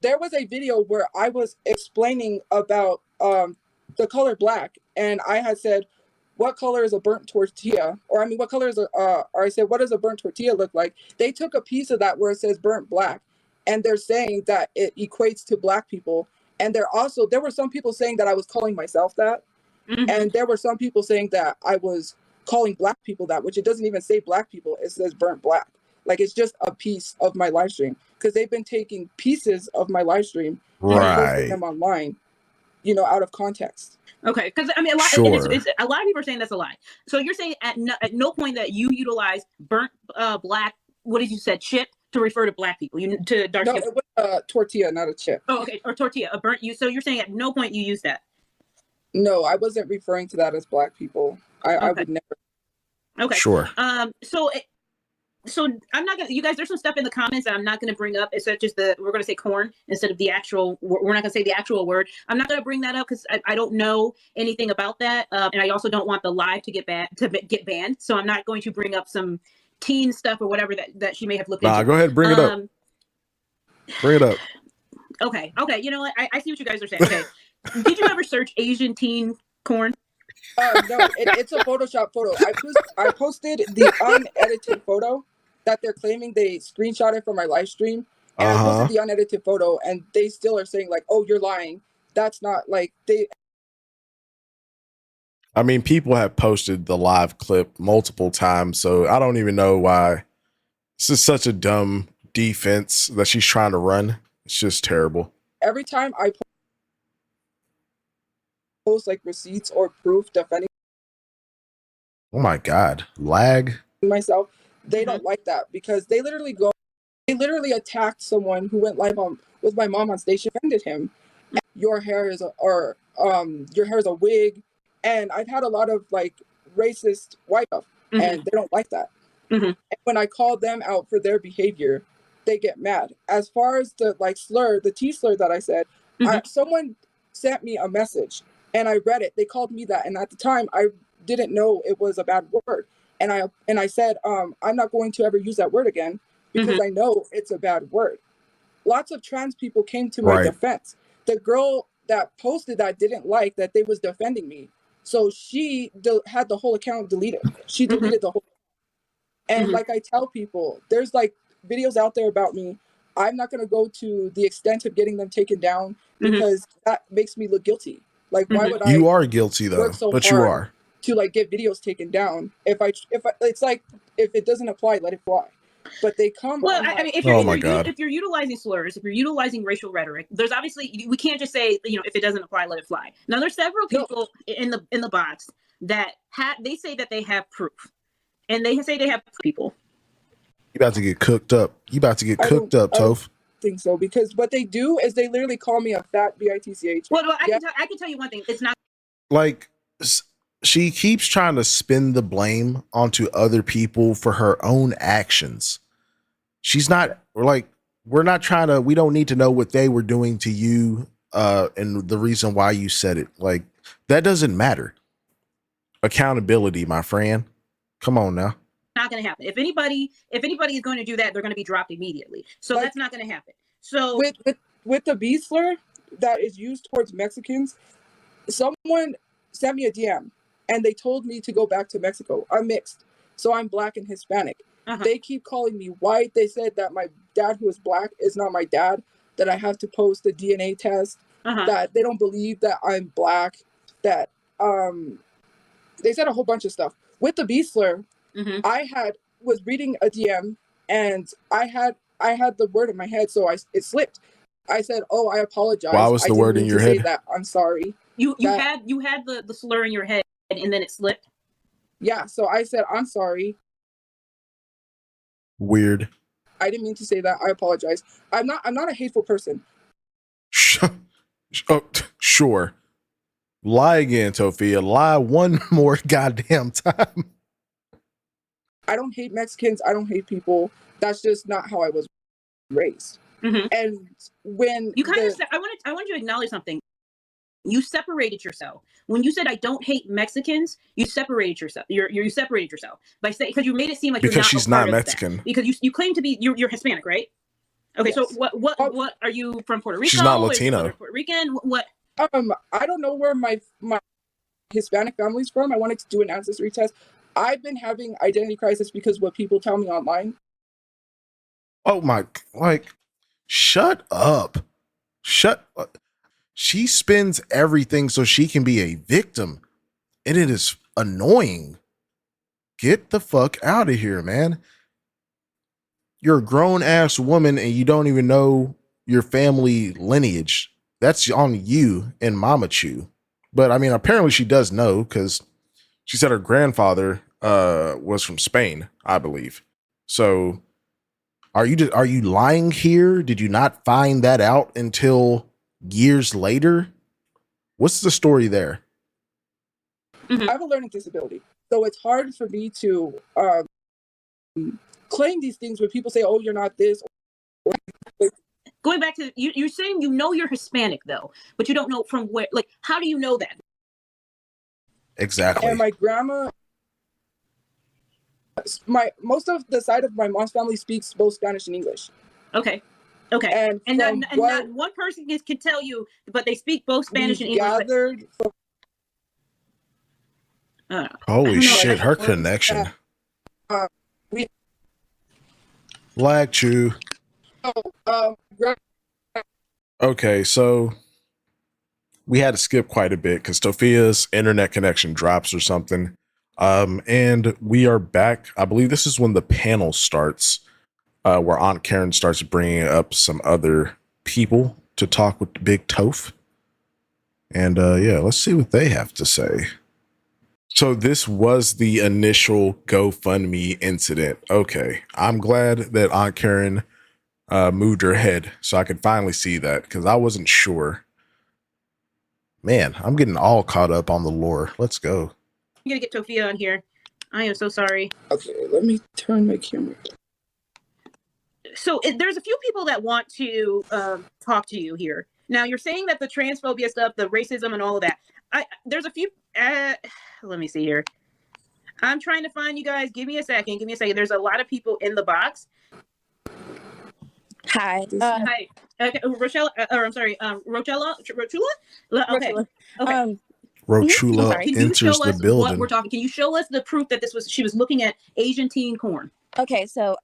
There was a video where I was explaining about the color black, and I had said, what color is a burnt tortilla? Or I mean, what color is or I said, what does a burnt tortilla look like? They took a piece of that where it says burnt black, and they're saying that it equates to Black people. And there were some people saying that I was calling myself that. Mm-hmm. And there were some people saying that I was calling Black people that, which it doesn't even say Black people. It says burnt black. Like, it's just a piece of my live stream, because they've been taking pieces of my live stream and posting them online, out of context. Okay, because I mean, a lot of people are saying that's a lie. So you're saying at no point that you utilize burnt black, what did you said, chip, to refer to Black people, to dark skin? No, it was a tortilla, not a chip. Oh, okay, or tortilla, a burnt. So you're saying at no point you use that? No, I wasn't referring to that as Black people. I would never. Okay. Sure. So I'm not gonna. You guys, there's some stuff in the comments that I'm not gonna bring up. It's such as we're gonna say corn instead of the actual. We're not gonna say the actual word. I'm not gonna bring that up because I don't know anything about that, and I also don't want the live to get banned. So I'm not going to bring up some teen stuff or whatever that she may have looked into. Go ahead, bring it up. Bring it up. Okay. You know what? I see what you guys are saying. Okay. Did you ever search Asian teen corn? No, it's a Photoshop photo. I posted the unedited photo that they're claiming they screenshotted from my live stream, and I posted the unedited photo, and they still are saying like, "Oh, you're lying." That's not like they. I mean, people have posted the live clip multiple times, so I don't even know why. This is such a dumb defense that she's trying to run. It's just terrible. Every time I post like receipts or proof defending. Oh my God, lag. Myself, they don't like that, because they literally attacked someone who went live with my mom on stage, offended him. Your hair is a wig, and I've had a lot of like racist white stuff, and they don't like that. And when I call them out for their behavior, they get mad. As far as the like slur, the T slur that I said, someone sent me a message and I read it. They called me that, and at the time I didn't know it was a bad word. And I said, I'm not going to ever use that word again, because I know it's a bad word. Lots of trans people came to my defense. The girl that posted that didn't like that they was defending me, so she had the whole account deleted. She deleted the whole. And like I tell people, there's like videos out there about me. I'm not going to go to the extent of getting them taken down, because that makes me look guilty. Like, why would I? You are guilty though, but you are. To like get videos taken down. If it's like, if it doesn't apply, let it fly. But they come. Well, I mean, if you're utilizing slurs, if you're utilizing racial rhetoric, there's obviously, we can't just say, if it doesn't apply, let it fly. Now, there's several people in the box that they say that they have proof, and they say they have people. You about to get cooked up. Toph. Think so, because what they do is they literally call me a fat bitch. Well, I can tell you one thing. It's not like. She keeps trying to spin the blame onto other people for her own actions. She's not we don't need to know what they were doing to you and the reason why you said it. Like, that doesn't matter. Accountability, my friend. Come on now. Not going to happen. If anybody is going to do that, they're going to be dropped immediately. So that's not going to happen. So with the B slur that is used towards Mexicans, someone sent me a DM. And they told me to go back to Mexico. I'm mixed, so I'm Black and Hispanic. They keep calling me white. They said that my dad, who is Black, is not my dad, that I have to post a DNA test, that they don't believe that I'm Black, that they said a whole bunch of stuff. With the B slur, I was reading a DM, and I had the word in my head, so it slipped. I said, "Oh, I apologize. Why was the word in your head? Say that. I'm sorry." You had the slur in your head, and then it slipped. Yeah, so I said, "I'm sorry." Weird. I didn't mean to say that. I apologize. I'm not a hateful person. Oh, sure. Lie again, Tophia. Lie one more goddamn time. I don't hate Mexicans. I don't hate people. That's just not how I was raised. Mm-hmm. And when you kind of said, I wanted you to acknowledge something. You separated yourself when you said I don't hate Mexicans. You separated yourself. You separated yourself by saying, because you made it seem like because you're not she's a part not of Mexican. That. Because you claim to be you're Hispanic, right? Okay, yes. so what are you from? Puerto Rico? She's not Latino. Puerto Rican? What? I don't know where my Hispanic family's from. I wanted to do an ancestry test. I've been having identity crisis because what people tell me online. Oh my, shut up. Shut up. She spends everything so she can be a victim. And it is annoying. Get the fuck out of here, man. You're a grown ass woman and you don't even know your family lineage. That's on you and Mama Chew. But I mean, apparently she does know, because she said her grandfather was from Spain, I believe. So are you lying here? Did you not find that out until years later? What's the story there? I have a learning disability, so it's hard for me to claim these things when people say, "Oh, you're not this." Going back to you're saying you're Hispanic though, but you don't know from where. Like, how do you know that? Exactly. And my grandma, most of the side of my mom's family speaks both Spanish and English. Okay. And not one person can tell you, but they speak both Spanish and English. Gathered holy shit, her connection. Lag Chew. Okay, so we had to skip quite a bit because Tophia's internet connection drops or something. And we are back. I believe this is when the panel starts, where Aunt Karen starts bringing up some other people to talk with Big Toph. And yeah, let's see what they have to say. So this was the initial GoFundMe incident. Okay, I'm glad that Aunt Karen moved her head so I could finally see that, because I wasn't sure. Man, I'm getting all caught up on the lore. Let's go. I'm gonna get Tophia on here. I am so sorry. Okay, let me turn my camera. So there's a few people that want to talk to you here. Now you're saying that the transphobia stuff, the racism and all of that. There's a few, let me see here. I'm trying to find you guys. Give me a second. There's a lot of people in the box. Hi. Hi. Okay, Rochelle, or I'm sorry, Rochella? Okay. Okay. Rochula enters the building. What we're talking? Can you show us the proof that she was looking at Asian teen corn? Okay, so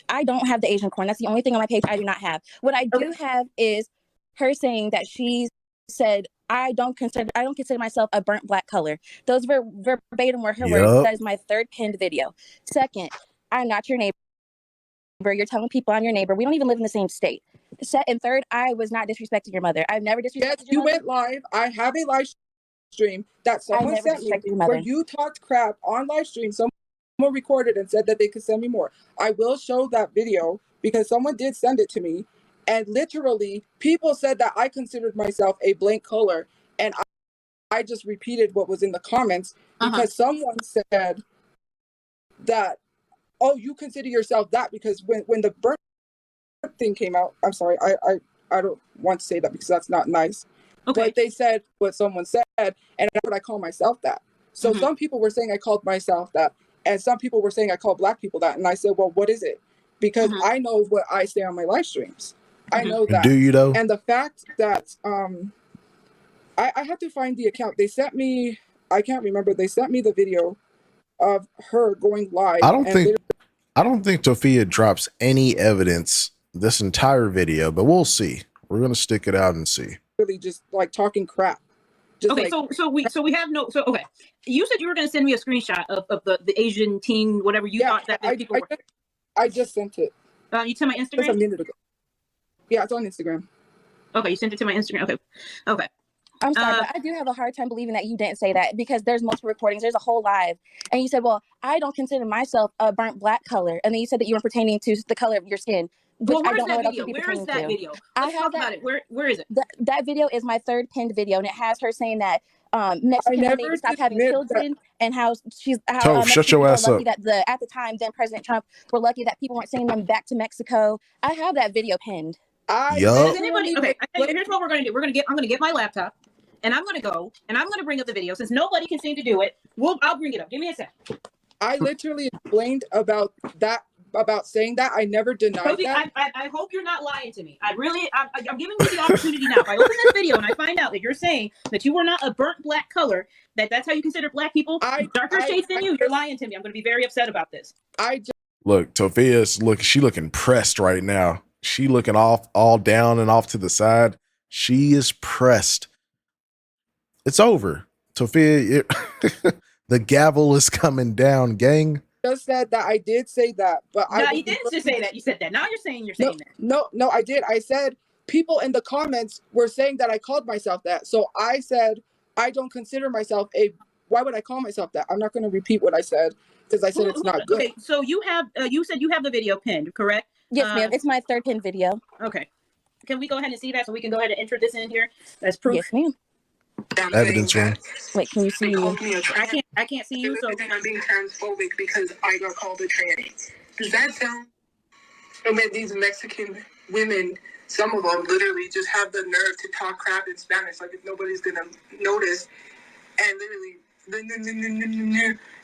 I don't have the Asian corn. That's the only thing on my page I do not have. What I do have is her saying that she said, I don't consider myself a burnt black color. Those verbatim were her words. That is my third pinned video. Second, I'm not your neighbor. You're telling people I'm your neighbor. We don't even live in the same state. And third, I was not disrespecting your mother. I've never disrespected your mother. You went live. I have a live stream that someone sent me where you talked crap on live stream. Someone recorded and said that they could send me more. I will show that video because someone did send it to me. And literally, people said that I considered myself a blank color. And I just repeated what was in the comments because someone said that, oh, you consider yourself that because when the burnt thing came out, I'm sorry, I don't want to say that because that's not nice. Okay. But they said what someone said, and that's what I call myself that. So some people were saying I called myself that, and some people were saying I call black people that. And I said, well, what is it? Because I know what I say on my live streams. I know that. Do you though? And the fact that I had to find the account. They sent me, I can't remember, they sent me the video of her going live. I don't think Tophia drops any evidence this entire video, but we'll see. We're gonna stick it out and see. Really just like talking crap. Just okay, like, so we have no. So okay, you said you were going to send me a screenshot of the Asian teen, whatever you thought that people were. I just sent it. You sent my Instagram? Just a minute ago. Yeah, it's on Instagram. Okay, you sent it to my Instagram. Okay. I'm sorry, but I do have a hard time believing that you didn't say that because there's multiple recordings. There's a whole live. And you said, well, I don't consider myself a burnt black color. And then you said that you were pertaining to the color of your skin. Well, where's that video? Where is that video? Let's talk about it. Where is it? That video is my third pinned video, and it has her saying that Mexican women need to stop having children, and how shut your ass up. That at the time, then President Trump were lucky that people weren't sending them back to Mexico. I have that video pinned. Does anybody? Okay, here's what we're going to do. I'm going to get my laptop, and I'm going to go, and I'm going to bring up the video. Since nobody can seem to do it, I'll bring it up. Give me a sec. I literally explained about that, about saying that. I never denied that. I hope you're not lying to me. I'm giving you the opportunity now. If I open this video and I find out that you're saying that you were not a burnt black color, that's how you consider black people, darker shades than you, you're lying to me. I'm going to be very upset about this. Look, Tophia's she looking pressed right now. She looking all down and off to the side. She is pressed. It's over. Tophia, the gavel is coming down, gang. Just said that I did say that, but you didn't just say that. You said that. Now you're saying that. No, I did. I said people in the comments were saying that I called myself that. So I said I don't consider myself why would I call myself that? I'm not going to repeat what I said because I said it's not good. Okay, so you said you have the video pinned, correct? Yes, ma'am. It's my third pinned video. Okay. Can we go ahead and see that so we can go ahead and enter this in here as proof? Yes, ma'am. Evidence room. Wait, can you see me? I can't see you. So I'm being transphobic because I got called a tranny. Does that sound? And then these Mexican women, some of them literally just have the nerve to talk crap in Spanish, like if nobody's gonna notice, and literally,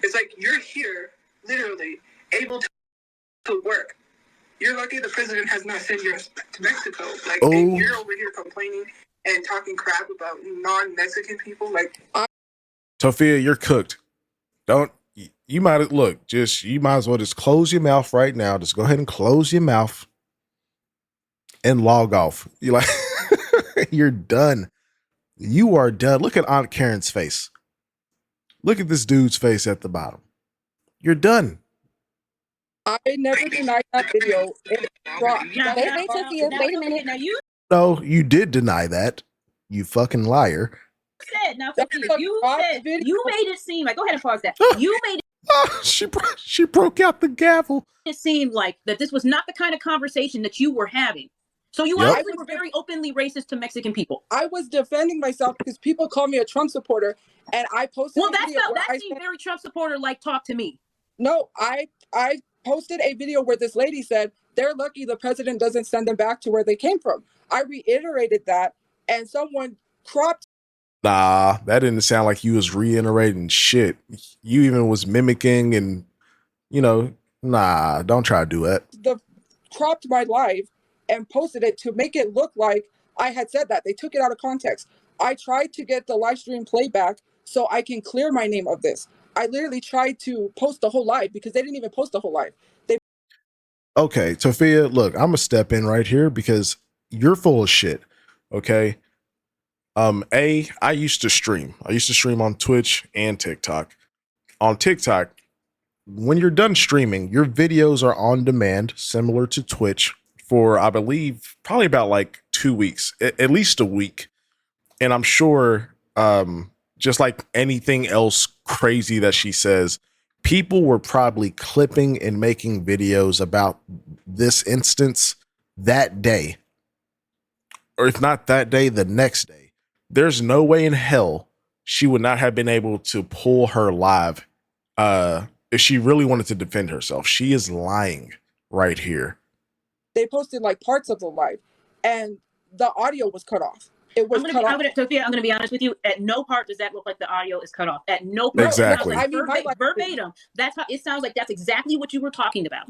it's like you're here, literally able to work. You're lucky the president has not sent you to Mexico. Like, and you're over here complaining and talking crap about non-Mexican people. Like, Tophia, you're cooked. You might as well just close your mouth right now. Just go ahead and close your mouth and log off. You're like, you're done. You are done. Look at Aunt Karen's face. Look at this dude's face at the bottom. You're done. I never denied that video. Wait a minute. Now No, you did deny that. You fucking liar. You made it seem like. Go ahead and pause that. You made it. She broke out the gavel. It seemed like that this was not the kind of conversation that you were having. So you obviously were very openly racist to Mexican people. I was defending myself because people call me a Trump supporter, and I posted. Well, that seemed very Trump supporter-like talk to me. No, I posted a video where this lady said they're lucky the president doesn't send them back to where they came from. I reiterated that, and someone cropped. Nah, that didn't sound like you was reiterating shit. You even was mimicking and, don't try to do that. Cropped my live and posted it to make it look like I had said that. They took it out of context. I tried to get the live stream playback so I can clear my name of this. I literally tried to post the whole live because they didn't even post the whole live. Okay, Tophia, look, I'm gonna step in right here because you're full of shit. Okay. I used to stream. I used to stream on Twitch and TikTok. On TikTok, when you're done streaming, your videos are on demand, similar to Twitch, for I believe probably about like 2 weeks, at least a week. And I'm sure, just like anything else crazy that she says, people were probably clipping and making videos about this instance that day. Or if not that day, the next day. There's no way in hell she would not have been able to pull her live if she really wanted to defend herself. She is lying right here. They posted like parts of the live and the audio was cut off. It was cut off. Tophia, I'm going to be honest with you. At no part does that look like the audio is cut off. At no part. Exactly. Verbatim. That's how it sounds like. That's exactly what you were talking about.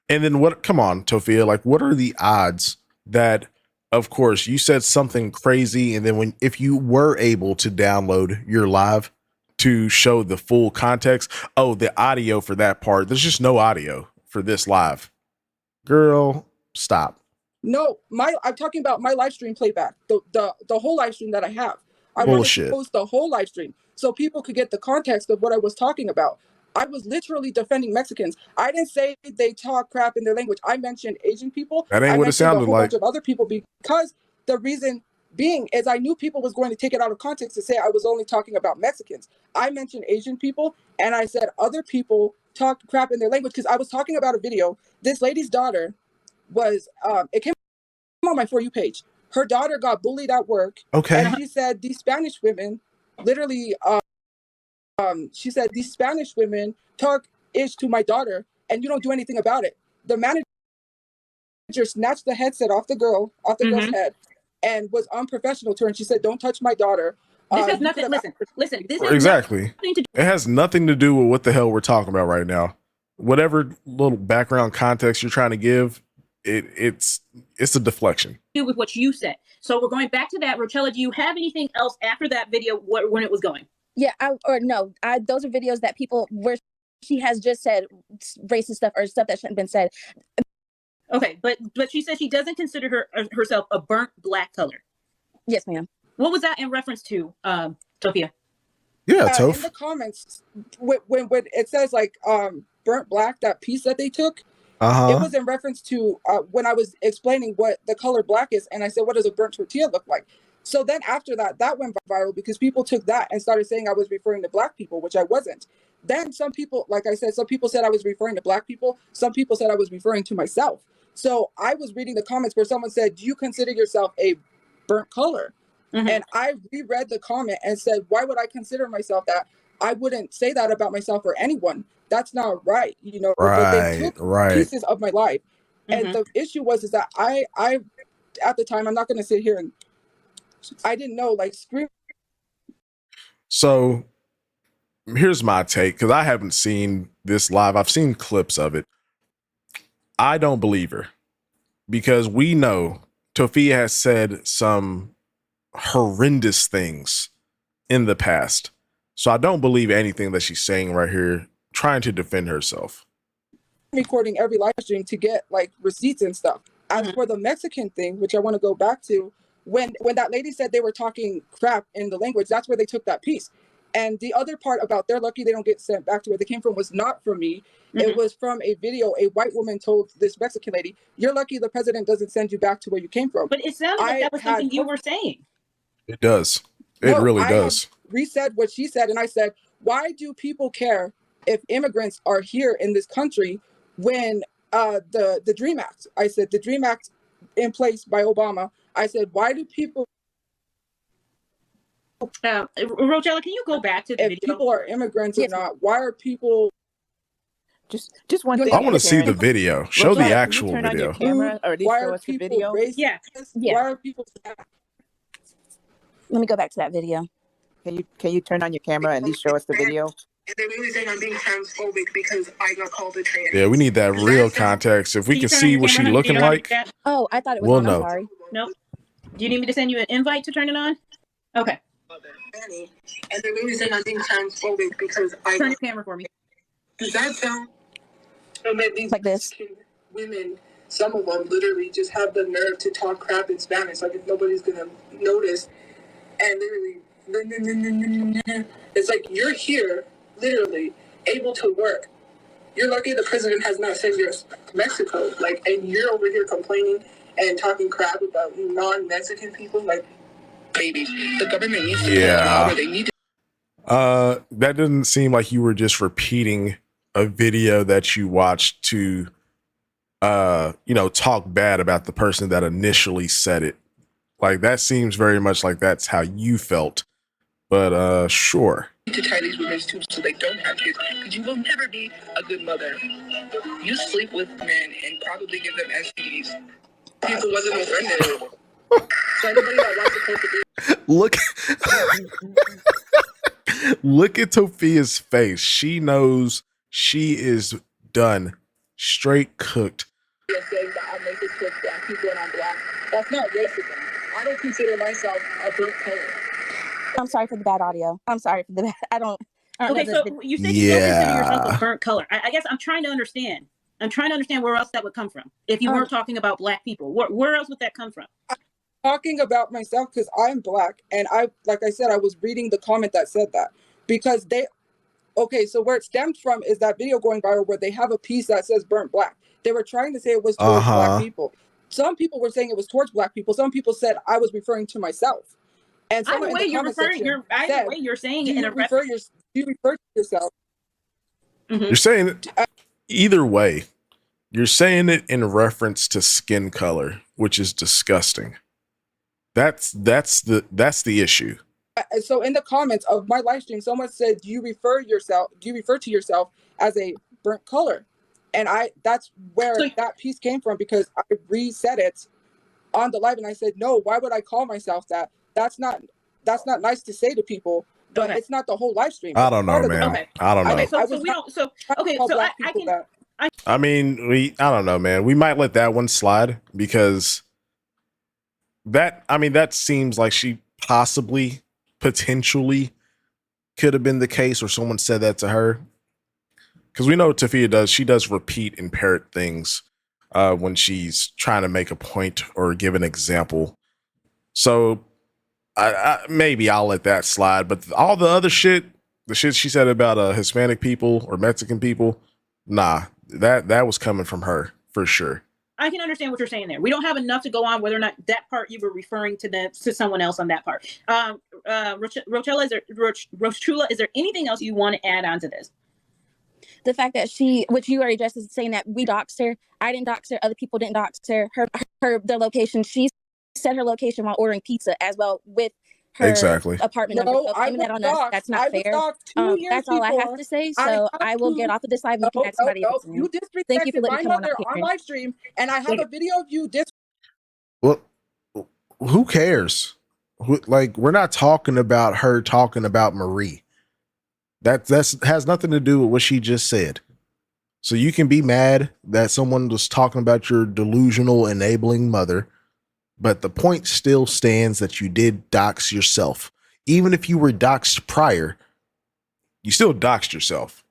And then what? Come on, Tophia. Like, what are the odds that, of course, you said something crazy, and then if you were able to download your live to show the full context, the audio for that part, there's just no audio for this live. Girl, stop. No, I'm talking about my live stream playback, the whole live stream that I have. I wanted to post the whole live stream so people could get the context of what I was talking about. I was literally defending Mexicans. I didn't say they talk crap in their language. I mentioned Asian people. That ain't what it sounded like. A bunch of other people because the reason being is I knew people was going to take it out of context to say I was only talking about Mexicans. I mentioned Asian people, and I said other people talk crap in their language because I was talking about a video. This lady's daughter was, it came on my For You page. Her daughter got bullied at work. Okay. And she said these Spanish women literally, she said these Spanish women talk ish to my daughter and you don't do anything about it. The manager snatched the headset off the girl's head and was unprofessional to her. And she said, "Don't touch my daughter." This has nothing. Listen. This has Exactly. nothing to do. It has nothing to do with what the hell we're talking about right now. Whatever little background context you're trying to give, it's a deflection. With what you said. So we're going back to that. Rochella, do you have anything else after that video when it was going? Yeah, those are videos that people where she has just said racist stuff or stuff that shouldn't have been said. Okay, but she said she doesn't consider herself a burnt black color. Yes, ma'am. What was that in reference to, Tophia? Yeah, Toph. In the comments, when it says like burnt black, that piece that they took, it was in reference to when I was explaining what the color black is, and I said, "What does a burnt tortilla look like?" So then after that went viral because people took that and started saying I was referring to black people, which I wasn't. Then some people, like I said, some people said I was referring to black people. Some people said I was referring to myself. So I was reading the comments where someone said, "Do you consider yourself a burnt color?" And I reread the comment and said, "Why would I consider myself that? I wouldn't say that about myself or anyone. That's not right." You know, but they took pieces of my life. And the issue was that I at the time, I'm not going to sit here and I didn't know, like, scream. So here's my take, because I haven't seen this live. I've seen clips of it. I don't believe her because we know Tophia has said some horrendous things in the past. So I don't believe anything that she's saying right here, trying to defend herself. Recording every live stream to get like receipts and stuff. As for the Mexican thing, which I want to go back to, when that lady said they were talking crap in the language, that's where they took that piece. And the other part about they're lucky they don't get sent back to where they came from was not from me. It was from a video. A white woman told this Mexican lady, "You're lucky the president doesn't send you back to where you came from." But it sounded like that was something you were saying. It does. It really does. I resaid what she said, and I said, "Why do people care if immigrants are here in this country when the Dream Act?" I said, the Dream Act in place by Obama. I said, "Why do people?" Rochella, can you go back to the if video? People are immigrants or not? Why are people? Just one thing. I want to see the video. Show the actual turn video. on your camera, or at least Why show are us the people video? racist? Yeah. Why are people? Let me go back to that video. Can you turn on your camera and at least show us the video? They're really saying I'm being transphobic because I got called a tranny. Yeah, we need that real context. If we can see what she looking like, Oh, I thought it was we'll on. know. I'm sorry. Nope. Do you need me to send you an invite to turn it on? Okay. And they're really saying I'm being transphobic because I Turn your camera for me. Does that sound? And then these Like this. women, some of them literally just have the nerve to talk crap in Spanish, like if nobody's gonna notice, and literally, it's like you're here, literally able to work. You're lucky the president has not sent you to Mexico, like, and you're over here complaining and talking crap about non-Mexican people, like, baby. The government needs to Yeah. they need to. That didn't seem like you were just repeating a video that you watched to talk bad about the person that initially said it. Like, that seems very much like that's how you felt. But sure. To tie these women's tubes so they don't have kids, because you will never be a good mother. You sleep with men and probably give them STDs. People wasn't offended. So anybody that wants to post Look at Tophia's face. She knows she is done, straight cooked. Saying that I make it took black people and I'm black. That's not racism. I don't consider myself a burnt color. I'm sorry for the bad audio. I'm sorry for the bad. I don't. Okay, so you said you don't consider yourself a burnt color. I guess I'm trying to understand. I'm trying to understand where else that would come from. If you weren't talking about black people, where else would that come from? Talking about myself because I'm black, and like I said, I was reading the comment that said that because so where it stemmed from is that video going viral where they have a piece that says burnt black. They were trying to say it was towards black people. some people were saying it was towards Black people. Some people said I was referring to myself. And someone in the comment section said, you're saying do it in you a refer to yourself? Mhm. You're saying it either way. You're saying it in reference to skin color, which is disgusting. That's the issue. So in the comments of my live stream, someone said, do you refer to yourself as a burnt color? And that's where that piece came from, because I reset it on the live and I said, no, why would I call myself that? That's not nice to say to people, but it's not the whole live stream. I don't know, man. Okay. I don't know. Okay, so we don't. So okay, so I can. I mean, I don't know, man. We might let that one slide because that seems like she possibly, potentially could have been the case, or someone said that to her. Because we know Tophia does. She does repeat and parrot things when she's trying to make a point or give an example. So maybe I'll let that slide. But all the other shit, the shit she said about Hispanic people or Mexican people, nah, that was coming from her for sure. I can understand what you're saying there. We don't have enough to go on whether or not that part you were referring to someone else on that part. Rochella, Rochula, is there anything else you want to add on to this? The fact that which you already addressed, is saying that we doxed her. I didn't dox her. Other people didn't dox her. The location. She said her location while ordering pizza as well with her apartment number. So claiming that on us, that's not fair. That's all I have to say. So I will get off of this live and you can ask somebody else. You disrespected Thank you for letting me come on live stream, and I have a video of you Well, who cares? Like, we're not talking about her talking about Marie. That has nothing to do with what she just said. So you can be mad that someone was talking about your delusional, enabling mother, but the point still stands that you did dox yourself. Even if you were doxed prior, you still doxed yourself.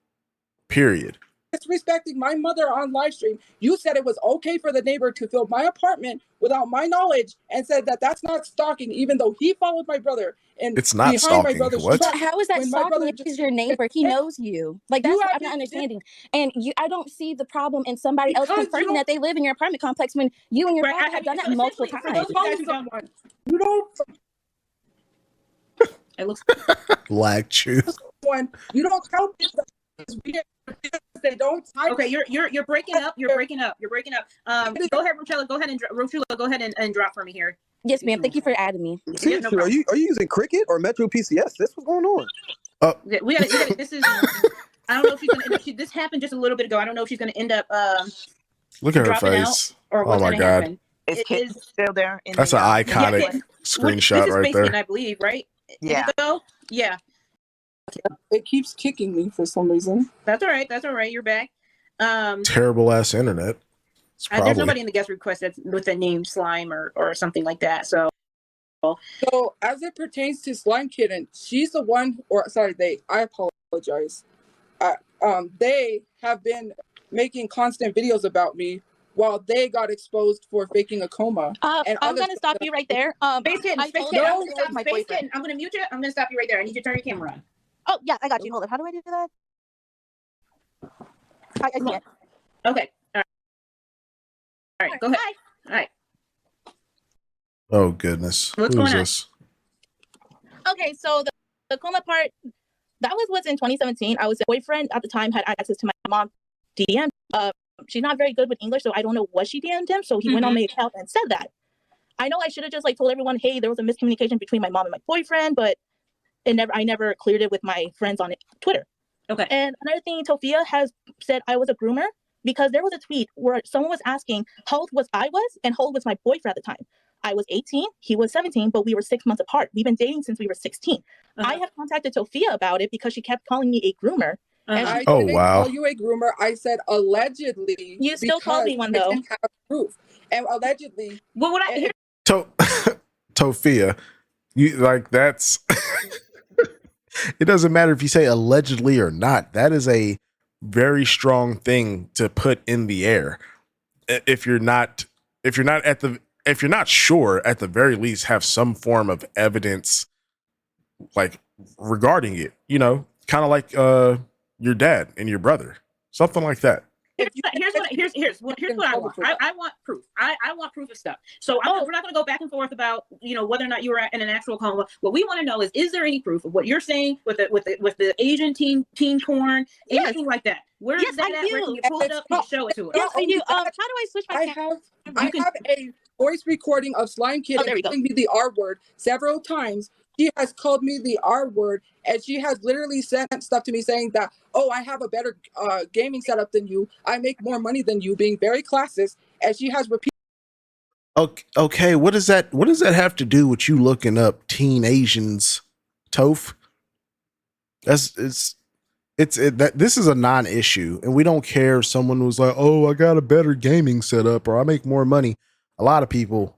Period. disrespecting my mother on live stream. You said it was okay for the neighbor to fill my apartment without my knowledge, and said that that's not stalking, even though he followed my brother. And it's not stalking. What? How is that stalking if he's your neighbor? He knows you. Like, that's what I'm not understanding. And I don't see the problem in somebody else confirming that they live in your apartment complex when you and your father have done that multiple times. You don't. It looks like you. You don't tell me that. They don't type. Okay, you're breaking up. You're breaking up. Go ahead, Rochella. Go ahead and drop for me here. Yes, ma'am. Thank you for adding me. Yeah, no, are you using Cricket or Metro PCS? What's going on? We got this is. I don't know if she's gonna end up. This happened just a little bit ago. I don't know if she's gonna end up. Look at her face. Or what's oh my god. Happen. Is Kit still there? That's an iconic screenshot right there. I believe, right? Yeah. Yeah. It keeps kicking me for some reason. That's all right. You're back. Terrible ass internet. There's nobody in the guest request that's with the name Slime or something like that. So as it pertains to Slime Kitten, she's the one, I apologize. They have been making constant videos about me while they got exposed for faking a coma. And I'm going to stop you right there. Space Kitten, I'm going to mute you. I'm going to stop you right there. I need you to turn your camera on. Oh, yeah, I got you. Hold on. How do I do that? I can't. Okay. All right. Go ahead. Hi. All right. Oh, goodness. What's going on? This? Okay, so the coma part, that was in 2017. I was a boyfriend at the time, had access to my mom DM. She's not very good with English, so I don't know what she DM'd him. So he went on my account and said that. I know I should have just told everyone, hey, there was a miscommunication between my mom and my boyfriend, but I never cleared it with my friends on Twitter. Okay. And another thing, Tophia has said I was a groomer because there was a tweet where someone was asking how old I was and how old was my boyfriend at the time. I was 18, he was 17, but we were 6 months apart. We've been dating since we were 16. I have contacted Tophia about it because she kept calling me a groomer. And I didn't call you a groomer. I said allegedly. You still called me one though. I didn't have proof. And allegedly. Well, what I hear. Tophia, you that's. It doesn't matter if you say allegedly or not. That is a very strong thing to put in the air. If you're not sure, at the very least, have some form of evidence, regarding it. Kind of like your dad and your brother, something like that. Here's here's what I want. I want proof. I want proof of stuff. So we're not going to go back and forth about whether or not you were in an actual coma. What we want to know is there any proof of what you're saying with the Asian teen porn, anything like that? Where is that at? Where can you pull it up and show it to us? Yes, I do. How do I switch my camera? I have a voice recording of Slime Kid calling me the R word several times. She has called me the R word, and she has literally sent stuff to me saying that, oh, I have a better gaming setup than you. I make more money than you, being very classist. And she has repeated. Okay, what does that have to do with you looking up teen Asians, Toph? This is a non-issue, and we don't care if someone was like, oh, I got a better gaming setup or I make more money. A lot of people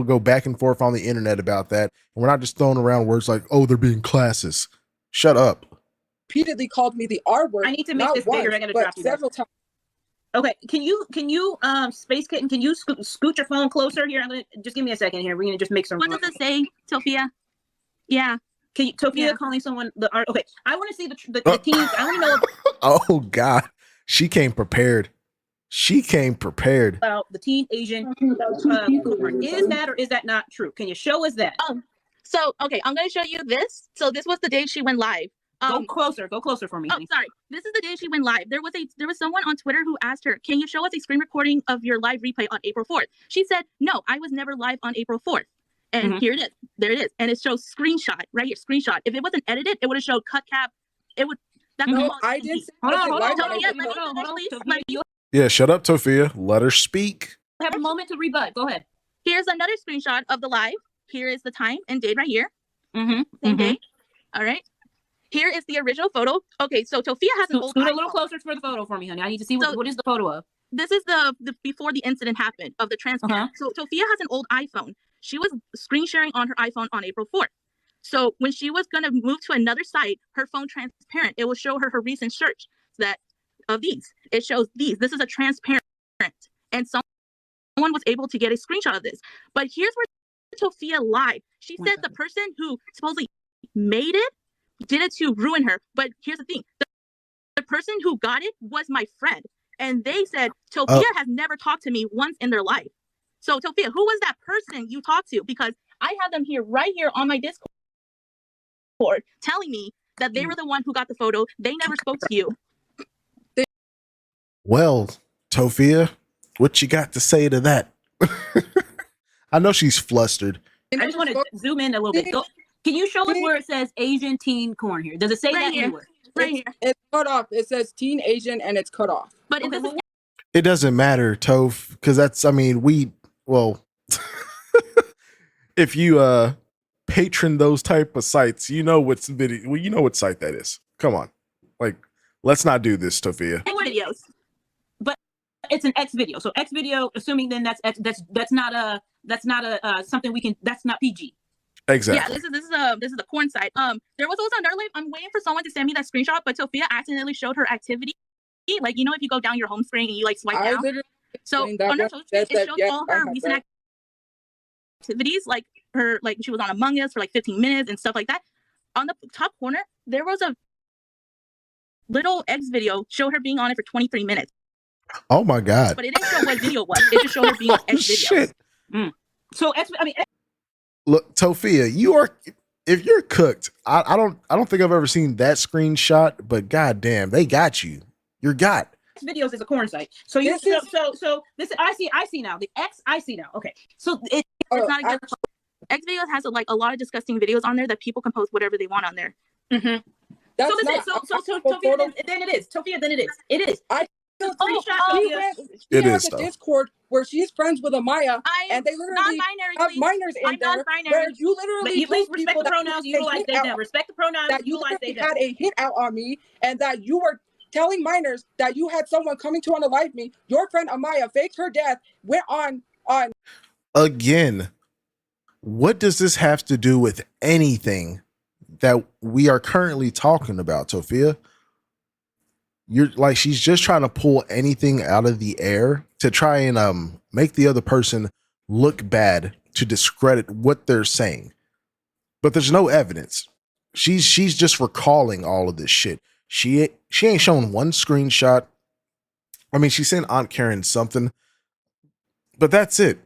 go back and forth on the internet about that, and we're not just throwing around words like, oh, they're being classist. Shut up. Repeatedly called me the R word. I need to make this bigger. I gotta drop you several times. Okay, can you Space Kitten, can you scoot your phone closer here? I'm gonna just give me a second here. We're gonna just make some. What does it say, Tophia? Yeah. Can you, Tophia, calling someone the art? Okay, I want to see the teens. I want to know. Oh God, she came prepared. About the teen Asian porn. Is that or is that not true? Can you show us that? So okay, I'm gonna show you this. So this was the day she went live. Go closer for me. Oh, sorry. This is the day she went live. There was someone on Twitter who asked her, "Can you show us a screen recording of your live replay on April 4th?" She said, "No, I was never live on April 4th." And here it is. There it is. And it shows screenshot right here. Screenshot. If it wasn't edited, it would have showed cut cap. It would. That's no, I didn't. Hold on. Yeah, shut up, Tophia. Let her speak. Have a moment to rebut. Go ahead. Here's another screenshot of the live. Here is the time and date right here. Same day. All right. Here is the original photo. Okay, so Tophia has an old. Scoot a little closer for the photo for me, honey. I need to see what is the photo of. This is the before the incident happened of the transparent. So Tophia has an old iPhone. She was screen sharing on her iPhone on April 4th. So when she was going to move to another site, her phone transparent. It will show her recent search of these. It shows these. This is a transparent. And someone was able to get a screenshot of this. But here's where Tophia lied. She said the person who supposedly made it did it to ruin her. But here's the thing. The person who got it was my friend. And they said Tophia has never talked to me once in their life. So Tophia, who was that person you talked to? Because I have them here right here on my Discord telling me that they were the one who got the photo. They never spoke to you. Well, Tophia, what you got to say to that? I know she's flustered. I just want to zoom in a little bit. Can you show us where it says Asian teen corn here? Does it say that anywhere? Right here. It's cut off. It says teen Asian and it's cut off. But it doesn't matter, Toph, because if you patron those type of sites, you know what site that is. Come on. Like, let's not do this, Tophia. Videos. But it's an X video. So X video, assuming then that's not something we can, that's not PG. Exactly. Yeah, this is a porn site. There was also another live. I'm waiting for someone to send me that screenshot, but Tophia accidentally showed her activity. Like, if you go down your home screen and you swipe down. So under Tophia, it shows all her recent activities, like she was on Among Us for 15 minutes and stuff like that. On the top corner, there was a little X video showed her being on it for 23 minutes. Oh my God. But it didn't show what video it was. It just showed her being on X videos. So look, Tophia, if you're cooked, I don't think I've ever seen that screenshot, but goddamn, they got you. You're got. Videos is a corn site. So this I see now. The X I see now. Okay. So it's not exactly. X videos has a lot of disgusting videos on there that people can post whatever they want on there. Tophia, then it is. Tophia, then it is. It is. She has a Discord where she's friends with Amaya, and they literally have minors in there. Where you literally respect the pronouns, utilize they them. Respect the pronouns, that you literally had a hit out on me, and that you were telling minors that you had someone coming to unalive me. Your friend Amaya faked her death, went on. Again, what does this have to do with anything that we are currently talking about, Tophia? You're like, she's just trying to pull anything out of the air to try and make the other person look bad, to discredit what they're saying. But there's no evidence. She's just recalling all of this shit. She ain't shown one screenshot. I mean, she sent Aunt Karen something, but that's it.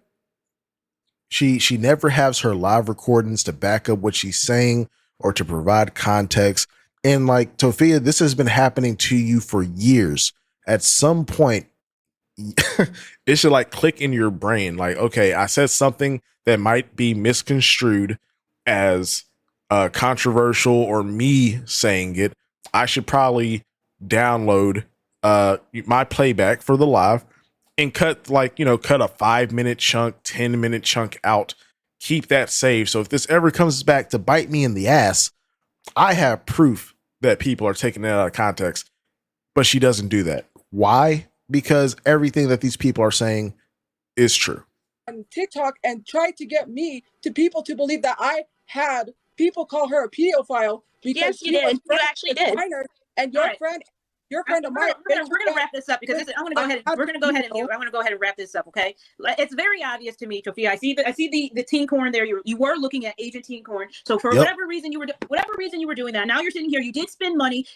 She never has her live recordings to back up what she's saying or to provide context. And like Tophia, this has been happening to you for years. At some point, it should like click in your brain. Like, okay, I said something that might be misconstrued as controversial or me saying it. I should probably download my playback for the live and cut cut a 5-minute chunk, 10-minute chunk out, keep that saved. So if this ever comes back to bite me in the ass, I have proof that people are taking it out of context. But she doesn't do that. Why? Because everything that these people are saying is true. On TikTok and tried to get me to people to believe that I had people call her a pedophile because yes, you did. You actually did. Minor, and your friend of mine. We're gonna wrap this up because I'm gonna go ahead. We're gonna go ahead and mute. I'm gonna go ahead and wrap this up. Okay, it's very obvious to me, Tophia. I see the teen corn there. You were looking at Agent Teen Corn. So for whatever reason you were doing that. Now you're sitting here. You did spend money.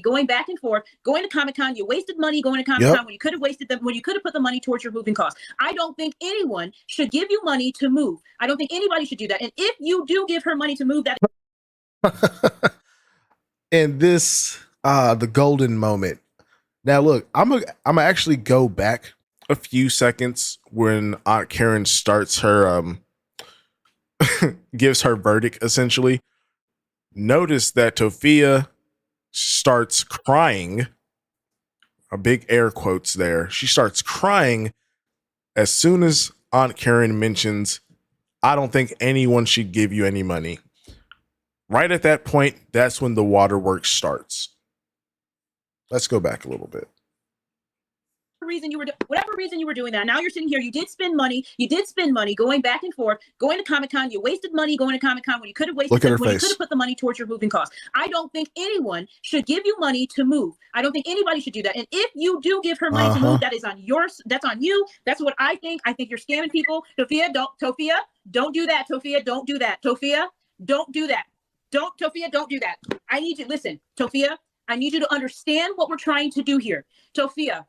Going back and forth, going to Comic-Con. You wasted money going to Comic-Con when you could have wasted them. When you could have put the money towards your moving costs. I don't think anyone should give you money to move. I don't think anybody should do that. And if you do give her money to move, that. And this, the golden moment. Now, look, I'm gonna actually go back a few seconds when Aunt Karen starts her gives her verdict. Essentially, notice that Tophia starts crying. A big air quotes there. She starts crying as soon as Aunt Karen mentions, "I don't think anyone should give you any money." Right at that point, that's when the waterworks starts. Let's go back a little bit. Whatever reason you were doing that. Now you're sitting here. You did spend money going back and forth, going to Comic-Con. You wasted money going to Comic-Con when you could have wasted them, when you could have put the money towards your moving costs. I don't think anyone should give you money to move. I don't think anybody should do that. And if you do give her money to move, that is on yours. That's on you. That's what I think. I think you're scamming people. Tophia, don't do that. Tophia, don't do that. Tophia, don't do that. Tophia, don't do that. I need you. Listen, Tophia, I need you to understand what we're trying to do here. Tophia,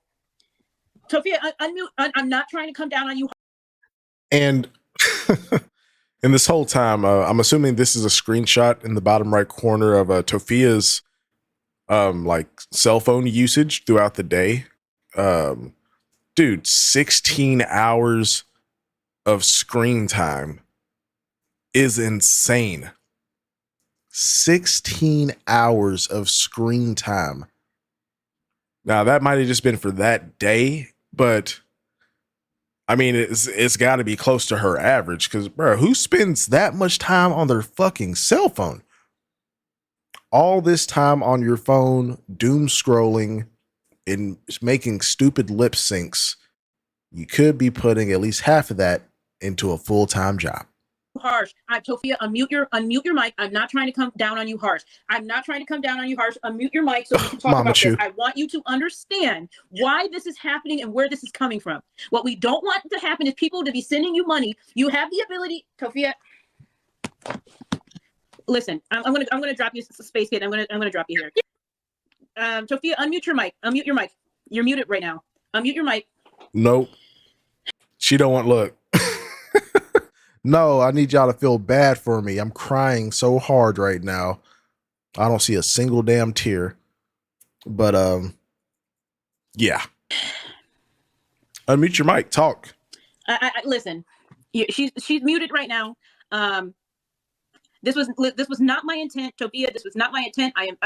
unmute. I'm not trying to come down on you. And in this whole time, I'm assuming this is a screenshot in the bottom right corner of Tophia's like cell phone usage throughout the day. Dude, 16 hours of screen time is insane. 16 hours of screen time. Now that might have just been for that day, but I mean, it's got to be close to her average because, bro, who spends that much time on their fucking cell phone? All this time on your phone, doom scrolling and making stupid lip syncs. You could be putting at least half of that into a full-time job. Harsh. Tophia, unmute your mic. I'm not trying to come down on you harsh. Unmute your mic so we can talk about this. I want you to understand why this is happening and where this is coming from. What we don't want to happen is people to be sending you money. You have the ability, Tophia. Listen, I'm gonna drop you, Space Kid. I'm gonna drop you here. Tophia, unmute your mic. You're muted right now. Unmute your mic. Nope. She don't want look. No, I need y'all to feel bad for me. I'm crying so hard right now. I don't see a single damn tear. But yeah. Unmute your mic. Talk. Listen. She's muted right now. This was not my intent, Tophia. This was not my intent. I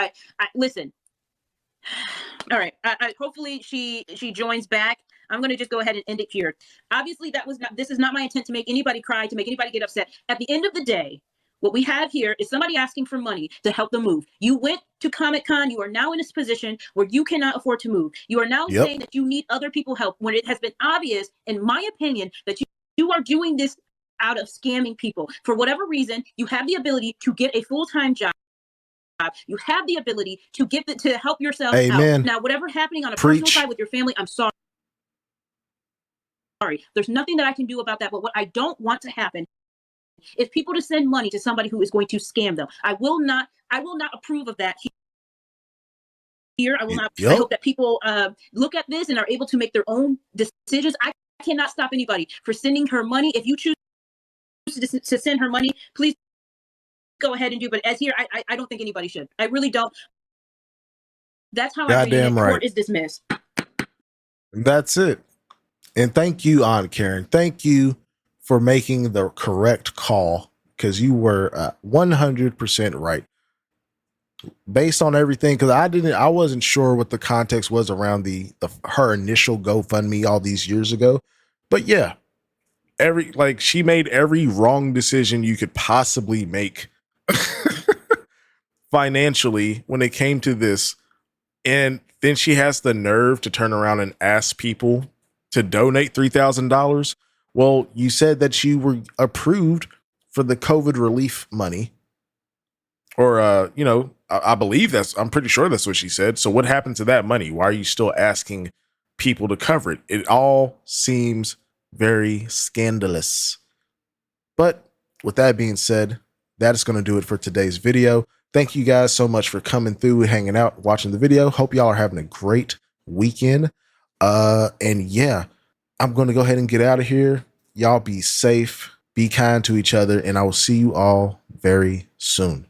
listen. All right. Hopefully she joins back. I'm going to just go ahead and end it here. Obviously, this is not my intent to make anybody cry, to make anybody get upset. At the end of the day, what we have here is somebody asking for money to help them move. You went to Comic-Con. You are now in this position where you cannot afford to move. You are now saying that you need other people help when it has been obvious, in my opinion, that you are doing this out of scamming people. For whatever reason, you have the ability to get a full-time job. You have the ability to to help yourself out. Now, whatever happening on a personal side with your family, I'm sorry. There's nothing that I can do about that. But what I don't want to happen is people to send money to somebody who is going to scam them. I will not approve of that here. I will not. I Yep. hope that people look at this and are able to make their own decisions. I cannot stop anybody for sending her money. If you choose to send her money, please go ahead and do. But as here, I don't think anybody should. I really don't. That's how I read it. Goddamn right. Court is dismissed. That's it. And thank you, Aunt Karen. Thank you for making the correct call, because you were 100% right. Based on everything, because I wasn't sure what the context was around her initial GoFundMe all these years ago. But yeah, she made every wrong decision you could possibly make financially when it came to this. And then she has the nerve to turn around and ask people to donate $3,000. Well, you said that you were approved for the COVID relief money. Or, I believe I'm pretty sure that's what she said. So what happened to that money? Why are you still asking people to cover it? It all seems very scandalous. But with that being said, that is going to do it for today's video. Thank you guys so much for coming through, hanging out, watching the video. Hope y'all are having a great weekend. And yeah, I'm going to go ahead and get out of here. Y'all be safe, be kind to each other, and I will see you all very soon.